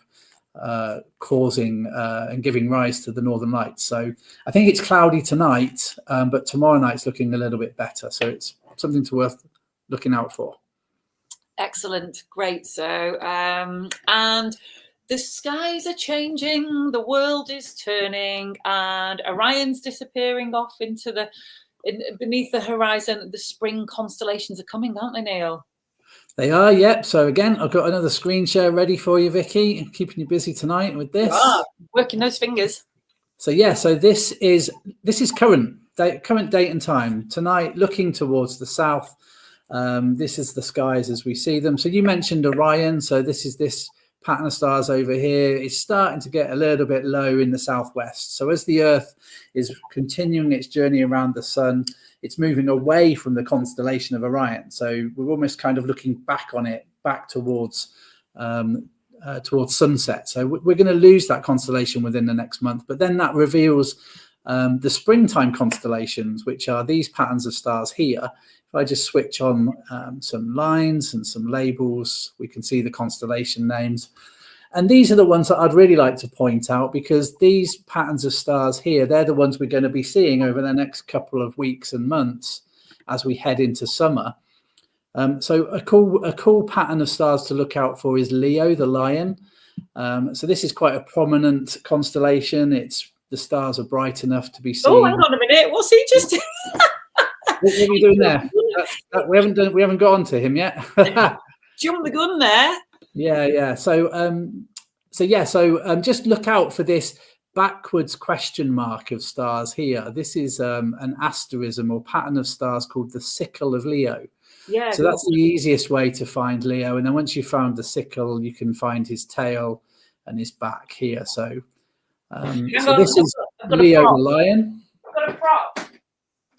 causing and giving rise to the northern lights. So I think it's cloudy tonight, but tomorrow night's looking a little bit better. So it's something worth looking out for. Excellent. Great. So, and the skies are changing, the world is turning, and Orion's disappearing off into beneath the horizon. The spring constellations are coming, aren't they, Neill? They are, yep. So again, I've got another screen share ready for you, Vicky. Keeping you busy tonight with this. Working those fingers. So yeah, so this is current date and time. Tonight, looking towards the south. This is the skies as we see them. So you mentioned Orion. So this is this pattern of stars over here. It's starting to get a little bit low in the southwest. So as the Earth is continuing its journey around the sun, it's moving away from the constellation of Orion. So we're almost kind of looking back on it, back towards sunset. So we're going to lose that constellation within the next month. But then that reveals the springtime constellations, which are these patterns of stars here. If I just switch on some lines and some labels, we can see the constellation names. And these are the ones that I'd really like to point out, because these patterns of stars here, they're the ones we're going to be seeing over the next couple of weeks and months as we head into summer. So a cool pattern of stars to look out for is Leo, the lion. So this is quite a prominent constellation. The stars are bright enough to be seen. Oh, hang on a minute. What's he just doing? What are we doing there? We haven't got on to him yet. Jump the gun there. Yeah. So just look out for this backwards question mark of stars here. This is an asterism or pattern of stars called the sickle of Leo. Yeah. So that's the easiest way to find Leo. And then once you found the sickle, you can find his tail and his back here. So this is Leo the lion. I've got a prop.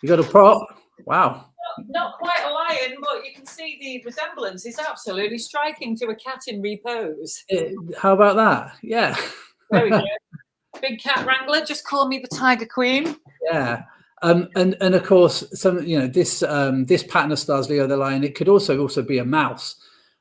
You got a prop? Wow. Not quite a lion, but you can see the resemblance is absolutely striking to a cat in repose. How about that? Yeah. There we go. Big cat wrangler. Just call me the Tiger Queen. Yeah. And of course, this pattern of stars, Leo the lion, it could also be a mouse.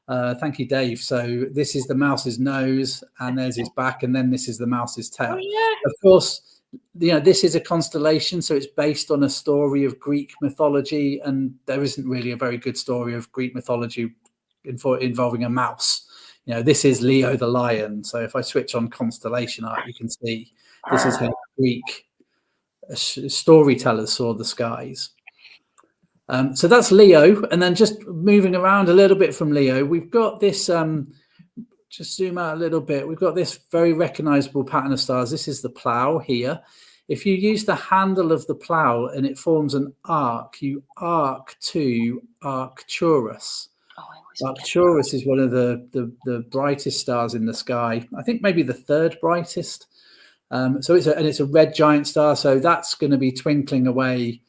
Thank you, Dave. So this is the mouse's nose, and there's his back, and then this is the mouse's tail. Oh, yeah. Of course, this is a constellation, so it's based on a story of Greek mythology, and there isn't really a very good story of Greek mythology involving a mouse. This is Leo the lion. So if I switch on constellation art, you can see this is how Greek storytellers saw the skies. So that's Leo, and then just moving around a little bit from Leo, we've got this. Just zoom out a little bit. We've got this very recognizable pattern of stars. This is the plough here. if you use the handle of the plow and it forms an arc, you arc to Arcturus. Arcturus is one of the brightest stars in the sky. I think maybe the third brightest. So it's a red giant star. So that's going to be twinkling away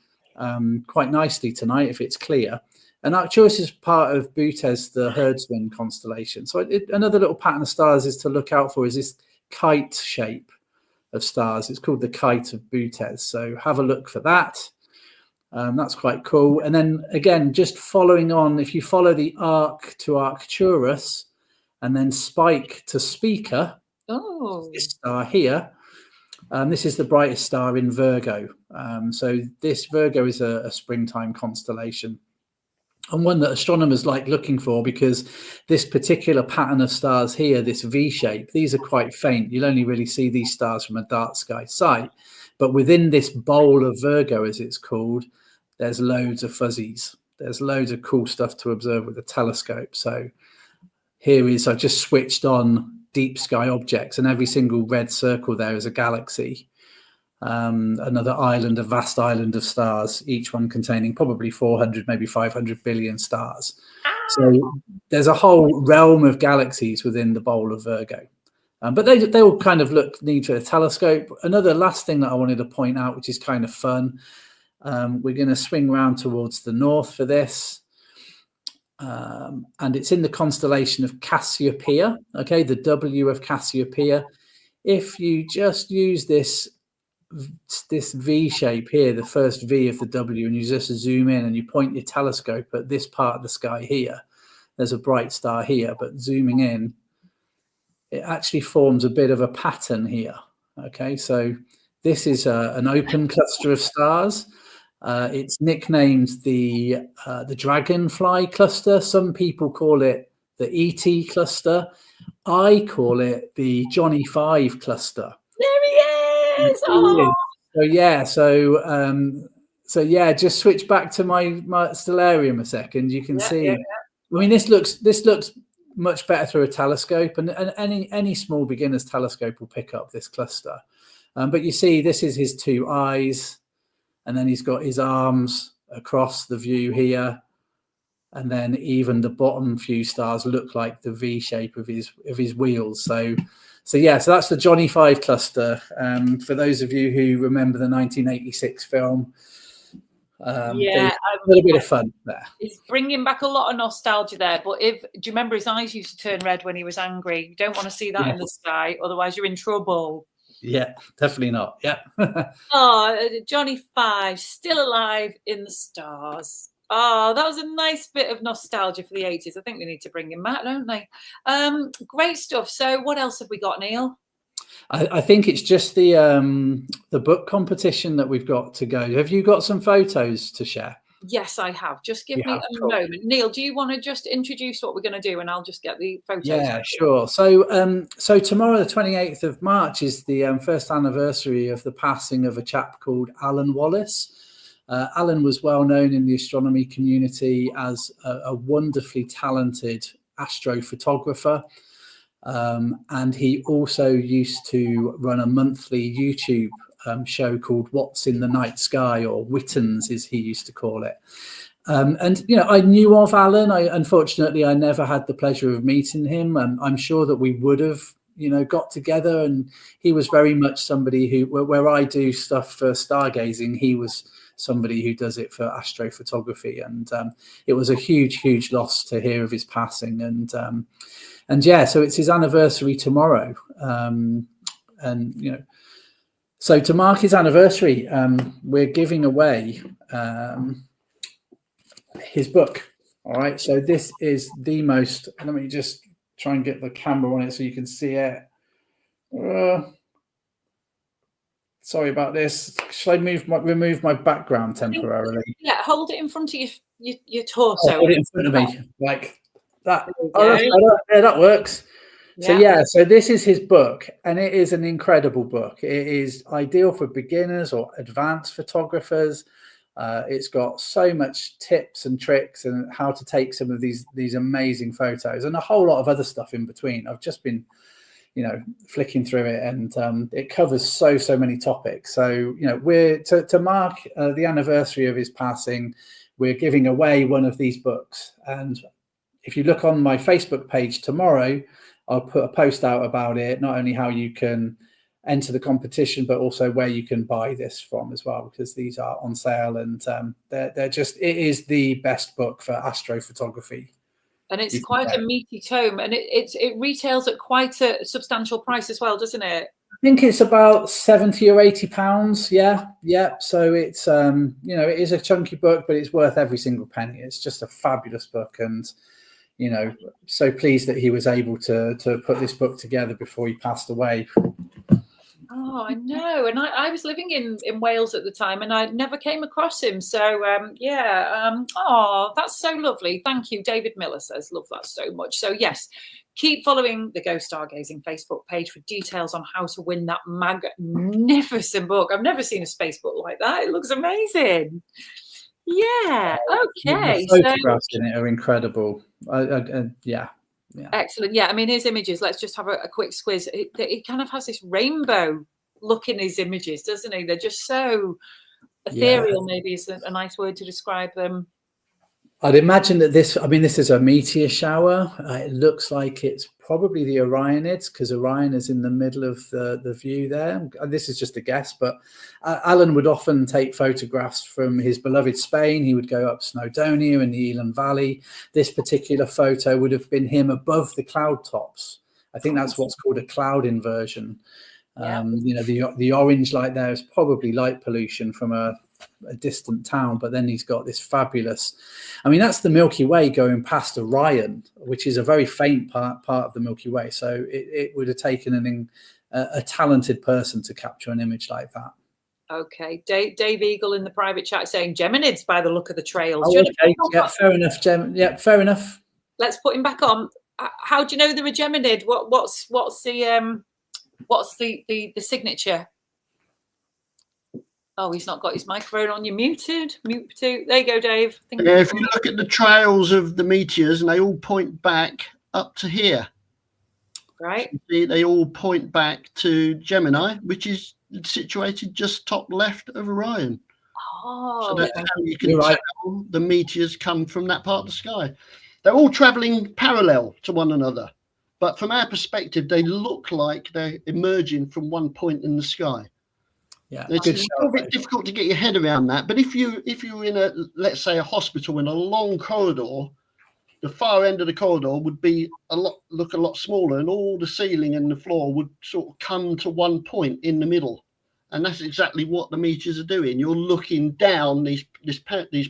quite nicely tonight if it's clear. And Arcturus is part of Bootes, the herdsman constellation. So another little pattern of stars is to look out for is this kite shape of stars. It's called the Kite of Bootes. So have a look for that. That's quite cool. And then again, just following on, if you follow the arc to Arcturus and then spike to Speaker, this star here, this is the brightest star in Virgo. So this Virgo is a springtime constellation, and one that astronomers like looking for because this particular pattern of stars here, this V shape, these are quite faint. You'll only really see these stars from a dark sky sight. But within this bowl of Virgo, as it's called, there's loads of fuzzies. There's loads of cool stuff to observe with a telescope. So here is, I've just switched on deep sky objects, and every single red circle there is a galaxy. Another island, a vast island of stars, each one containing probably 400, maybe 500 billion stars. So there's a whole realm of galaxies within the bowl of Virgo. But they all kind of need a telescope. Another last thing that I wanted to point out, which is kind of fun, we're going to swing round towards the north for this. And it's in the constellation of Cassiopeia, okay, the W of Cassiopeia. If you just use this V shape here, the first V of the W, and you just zoom in and you point your telescope at this part of the sky here, there's a bright star here, but zooming in, it actually forms a bit of a pattern here. Okay, so this is an open cluster of stars. It's nicknamed the Dragonfly cluster. Some people call it the ET cluster. I call it the Johnny 5 cluster. There he is. Oh. So yeah, just switch back to my stellarium a second. You can see. Yeah. I mean, this looks much better through a telescope, and any small beginner's telescope will pick up this cluster. But you see, this is his two eyes, and then he's got his arms across the view here, and then even the bottom few stars look like the V shape of his wheels. So that's the Johnny 5 cluster. For those of you who remember the 1986 film, a little bit of fun there. It's bringing back a lot of nostalgia there. But do you remember his eyes used to turn red when he was angry? You don't want to see that in the sky, otherwise you're in trouble. Yeah, definitely not. Yeah. Johnny 5 still alive in the stars. Oh, that was a nice bit of nostalgia for the 80s. I think we need to bring him back, don't they? Great stuff. So what else have we got, Neil? I think it's just the book competition that we've got to go. Have you got some photos to share? Yes, I have. Just give me a moment. Neil, do you want to just introduce what we're going to do, and I'll just get the photos? Yeah, sure. So tomorrow, the 28th of March, is the first anniversary of the passing of a chap called Alyn Wallace. Alyn was well known in the astronomy community as a wonderfully talented astrophotographer. And he also used to run a monthly YouTube show called What's in the Night Sky, or Wittens as he used to call it. And I knew of Alyn. Unfortunately I never had the pleasure of meeting him, and I'm sure that we would have got together. And he was very much somebody who, where I do stuff for stargazing, he was somebody who does it for astrophotography. And it was a huge loss to hear of his passing. And so it's his anniversary tomorrow. So to mark his anniversary, we're giving away his book. All right. So this is the most, let me just try and get the camera on it so you can see it. Sorry about this. Should I remove my background temporarily? Yeah, hold it in front of your torso. Hold it in front of me, like that. That works. Yeah. So this is his book, and it is an incredible book. It is ideal for beginners or advanced photographers. It's got so much tips and tricks and how to take some of these amazing photos, and a whole lot of other stuff in between. I've just been you know, flicking through it, and it covers so many topics. So, you know, we're to mark the anniversary of his passing, we're giving away one of these books. And if you look on my Facebook page tomorrow, I'll put a post out about it, not only how you can enter the competition, but also where you can buy this from as well, because these are on sale, and they're just, it is the best book for astrophotography. And it's quite a meaty tome, and it retails at quite a substantial price as well, doesn't it? I think it's about £70 or £80. Yeah. So it's you know, it is a chunky book, but it's worth every single penny. It's just a fabulous book, and you know, so pleased that he was able to put this book together before he passed away. Oh, I know. And I was living in Wales at the time, and I never came across him. So, oh, that's so lovely. Thank you. David Miller says, love that so much. So, yes, keep following the Go Stargazing Facebook page for details on how to win that magnificent book. I've never seen a space book like that. It looks amazing. Yeah. Okay. The photographs in it are incredible. Yeah. Excellent. Yeah, I mean, his images, let's just have a quick squiz. He kind of has this rainbow look in his images, doesn't he? They're just so ethereal, maybe is a nice word to describe them. I'd imagine that this is a meteor shower. It looks like it's probably the Orionids, because Orion is in the middle of the view there. This is just a guess, but Alyn would often take photographs from his beloved Spain. He would go up Snowdonia in the Elan Valley. This particular photo would have been him above the cloud tops. I think that's what's called a cloud inversion. You know, the orange light there is probably light pollution from a distant town, but then he's got this fabulous, I mean, that's the Milky Way going past Orion, which is a very faint part of the Milky Way. So it would have taken a talented person to capture an image like that. Okay, Dave Eagle in the private chat saying Geminids by the look of the trails. Oh, okay. Yeah, fair enough, yeah, fair enough. Let's put him back on. How do you know they're a Geminid? What's the signature? Oh, he's not got his microphone on. You're muted. Mute. There you go, Dave. Yeah, if you look at the trails of the meteors, and they all point back up to here. Right. See, they all point back to Gemini, which is situated just top left of Orion. Oh, so that's how you can tell the meteors come from that part of the sky. They're all traveling parallel to one another, but from our perspective, they look like they're emerging from one point in the sky. Yeah, it's a little bit difficult to get your head around that. But if you're in a, let's say, a hospital in a long corridor, the far end of the corridor would be look a lot smaller, and all the ceiling and the floor would sort of come to one point in the middle. And that's exactly what the meteors are doing. You're looking down these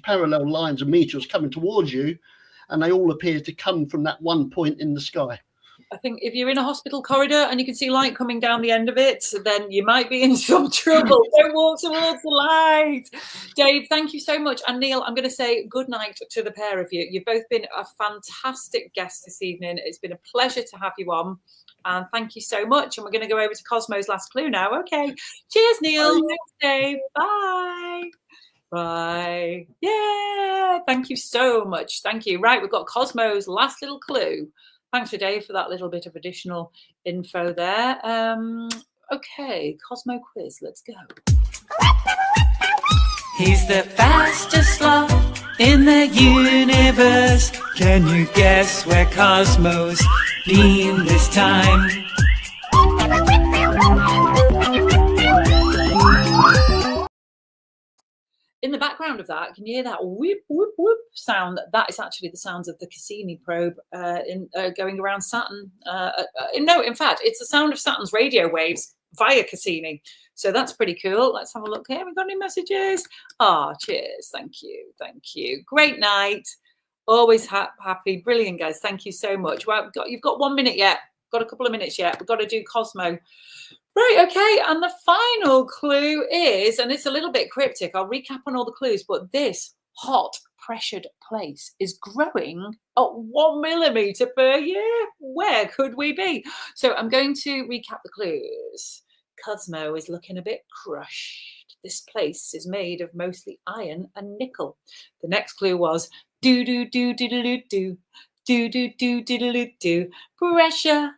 parallel lines of meteors coming towards you, and they all appear to come from that one point in the sky. I think if you're in a hospital corridor and you can see light coming down the end of it, then you might be in some trouble. Don't walk towards the light. Dave, thank you so much. And Neill, I'm going to say good night to the pair of you. You've both been a fantastic guest this evening. It's been a pleasure to have you on. And thank you so much. And we're going to go over to Cosmo's last clue now. Okay. Cheers, Neill. Thanks, Dave. Bye. Bye. Yeah. Thank you so much. Thank you. Right. We've got Cosmo's last little clue. Thanks for Dave for that little bit of additional info there. Okay, Cosmo quiz, let's go. He's the fastest sloth in the universe. Can you guess where Cosmo's been this time? In the background of that, can you hear that whoop, whoop, whoop sound? That is actually the sounds of the Cassini probe going around Saturn. No, in fact, it's the sound of Saturn's radio waves via Cassini. So that's pretty cool. Let's have a look here. We've got any messages? Cheers. Thank you. Thank you. Great night. Always happy. Brilliant, guys. Thank you so much. Well, you've got 1 minute yet. Got a couple of minutes yet. We've got to do Cosmo. Right, okay, and the final clue is, and it's a little bit cryptic, I'll recap on all the clues, but this hot pressured place is growing at 1 millimeter per year. Where could we be? So I'm going to recap the clues. Cosmo is looking a bit crushed. This place is made of mostly iron and nickel. The next clue was do-do-do-do-do-do-do, do-do-do-do-do-do-do, pressure.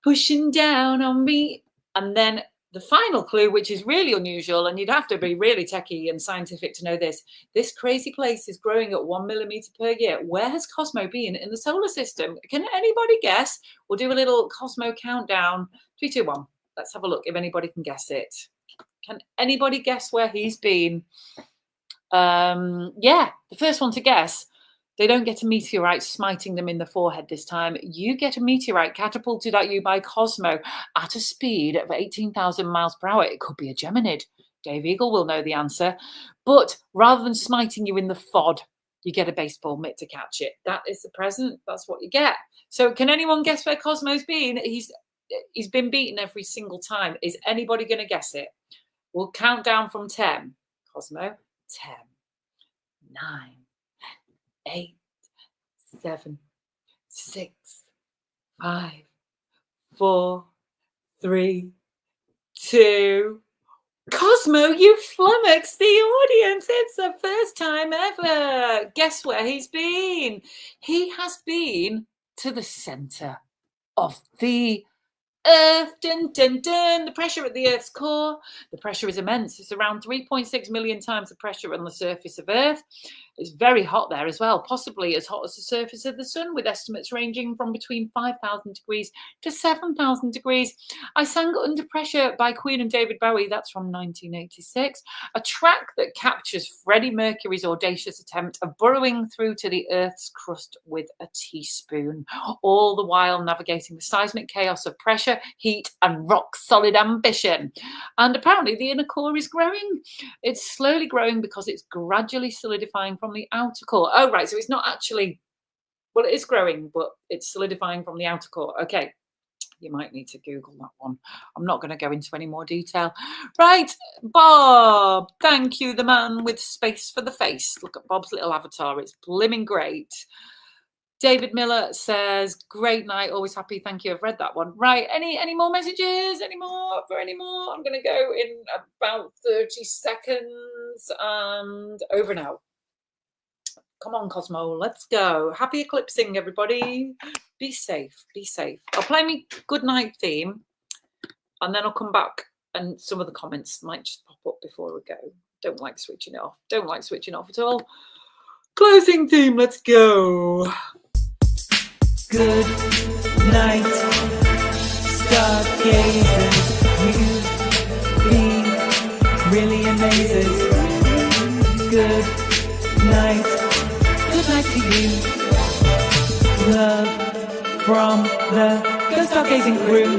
pushing down on me. And then the final clue, which is really unusual, and you'd have to be really techie and scientific to know this. This crazy place is growing at 1 millimeter per year. Where has Cosmo been in the solar system? Can anybody guess? We'll do a little Cosmo countdown. 3, 2, 1. Let's have a look if anybody can guess it. Can anybody guess where he's been? Yeah, the first one to guess. They don't get a meteorite smiting them in the forehead this time. You get a meteorite catapulted at you by Cosmo at a speed of 18,000 miles per hour. It could be a Geminid. Dave Eagle will know the answer. But rather than smiting you in the FOD, you get a baseball mitt to catch it. That is the present. That's what you get. So can anyone guess where Cosmo's been? He's been beaten every single time. Is anybody going to guess it? We'll count down from 10. Cosmo, 10, 9, 8, 7, 6, 5, 4, 3, 2. Cosmo, you flummoxed the audience. It's the first time ever. Guess where he's been? He has been to the center of the Earth. Dun, dun, dun. The pressure at the Earth's core, the pressure is immense. It's around 3.6 million times the pressure on the surface of Earth. It's very hot there as well, possibly as hot as the surface of the sun, with estimates ranging from between 5,000 degrees to 7,000 degrees. I Sang Under Pressure by Queen and David Bowie. That's from 1986. A track that captures Freddie Mercury's audacious attempt of burrowing through to the Earth's crust with a teaspoon, all the while navigating the seismic chaos of pressure, heat, and rock-solid ambition. And apparently the inner core is growing. It's slowly growing because it's gradually solidifying from the outer core. Oh, right. So it's not actually, well, it is growing, but it's solidifying from the outer core. Okay. You might need to Google that one. I'm not going to go into any more detail. Right, Bob. Thank you, the man with space for the face. Look at Bob's little avatar. It's blimmin' great. David Miller says, great night. Always happy. Thank you. I've read that one. Right. Any more messages? Any more? I'm going to go in about 30 seconds and over now. Come on, Cosmo. Let's go. Happy eclipsing, everybody. Be safe. Be safe. I'll play me good night theme and then I'll come back and some of the comments might just pop up before we go. Don't like switching it off. Don't like switching off at all. Closing theme. Let's go. Good night, stargazers. You've been really amazing. Good night. Good night to you. Love from the Go Stargazing crew.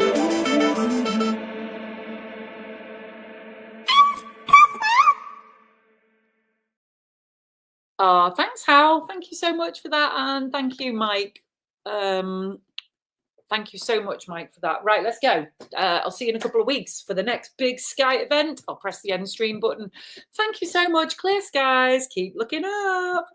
Thanks, Hal. Thank you so much for that. And thank you, Mike. Thank you so much, Mike, for that. Right, let's go. I'll see you in a couple of weeks for the next big sky event. I'll press the end stream button. Thank you so much. Clear skies. Keep looking up.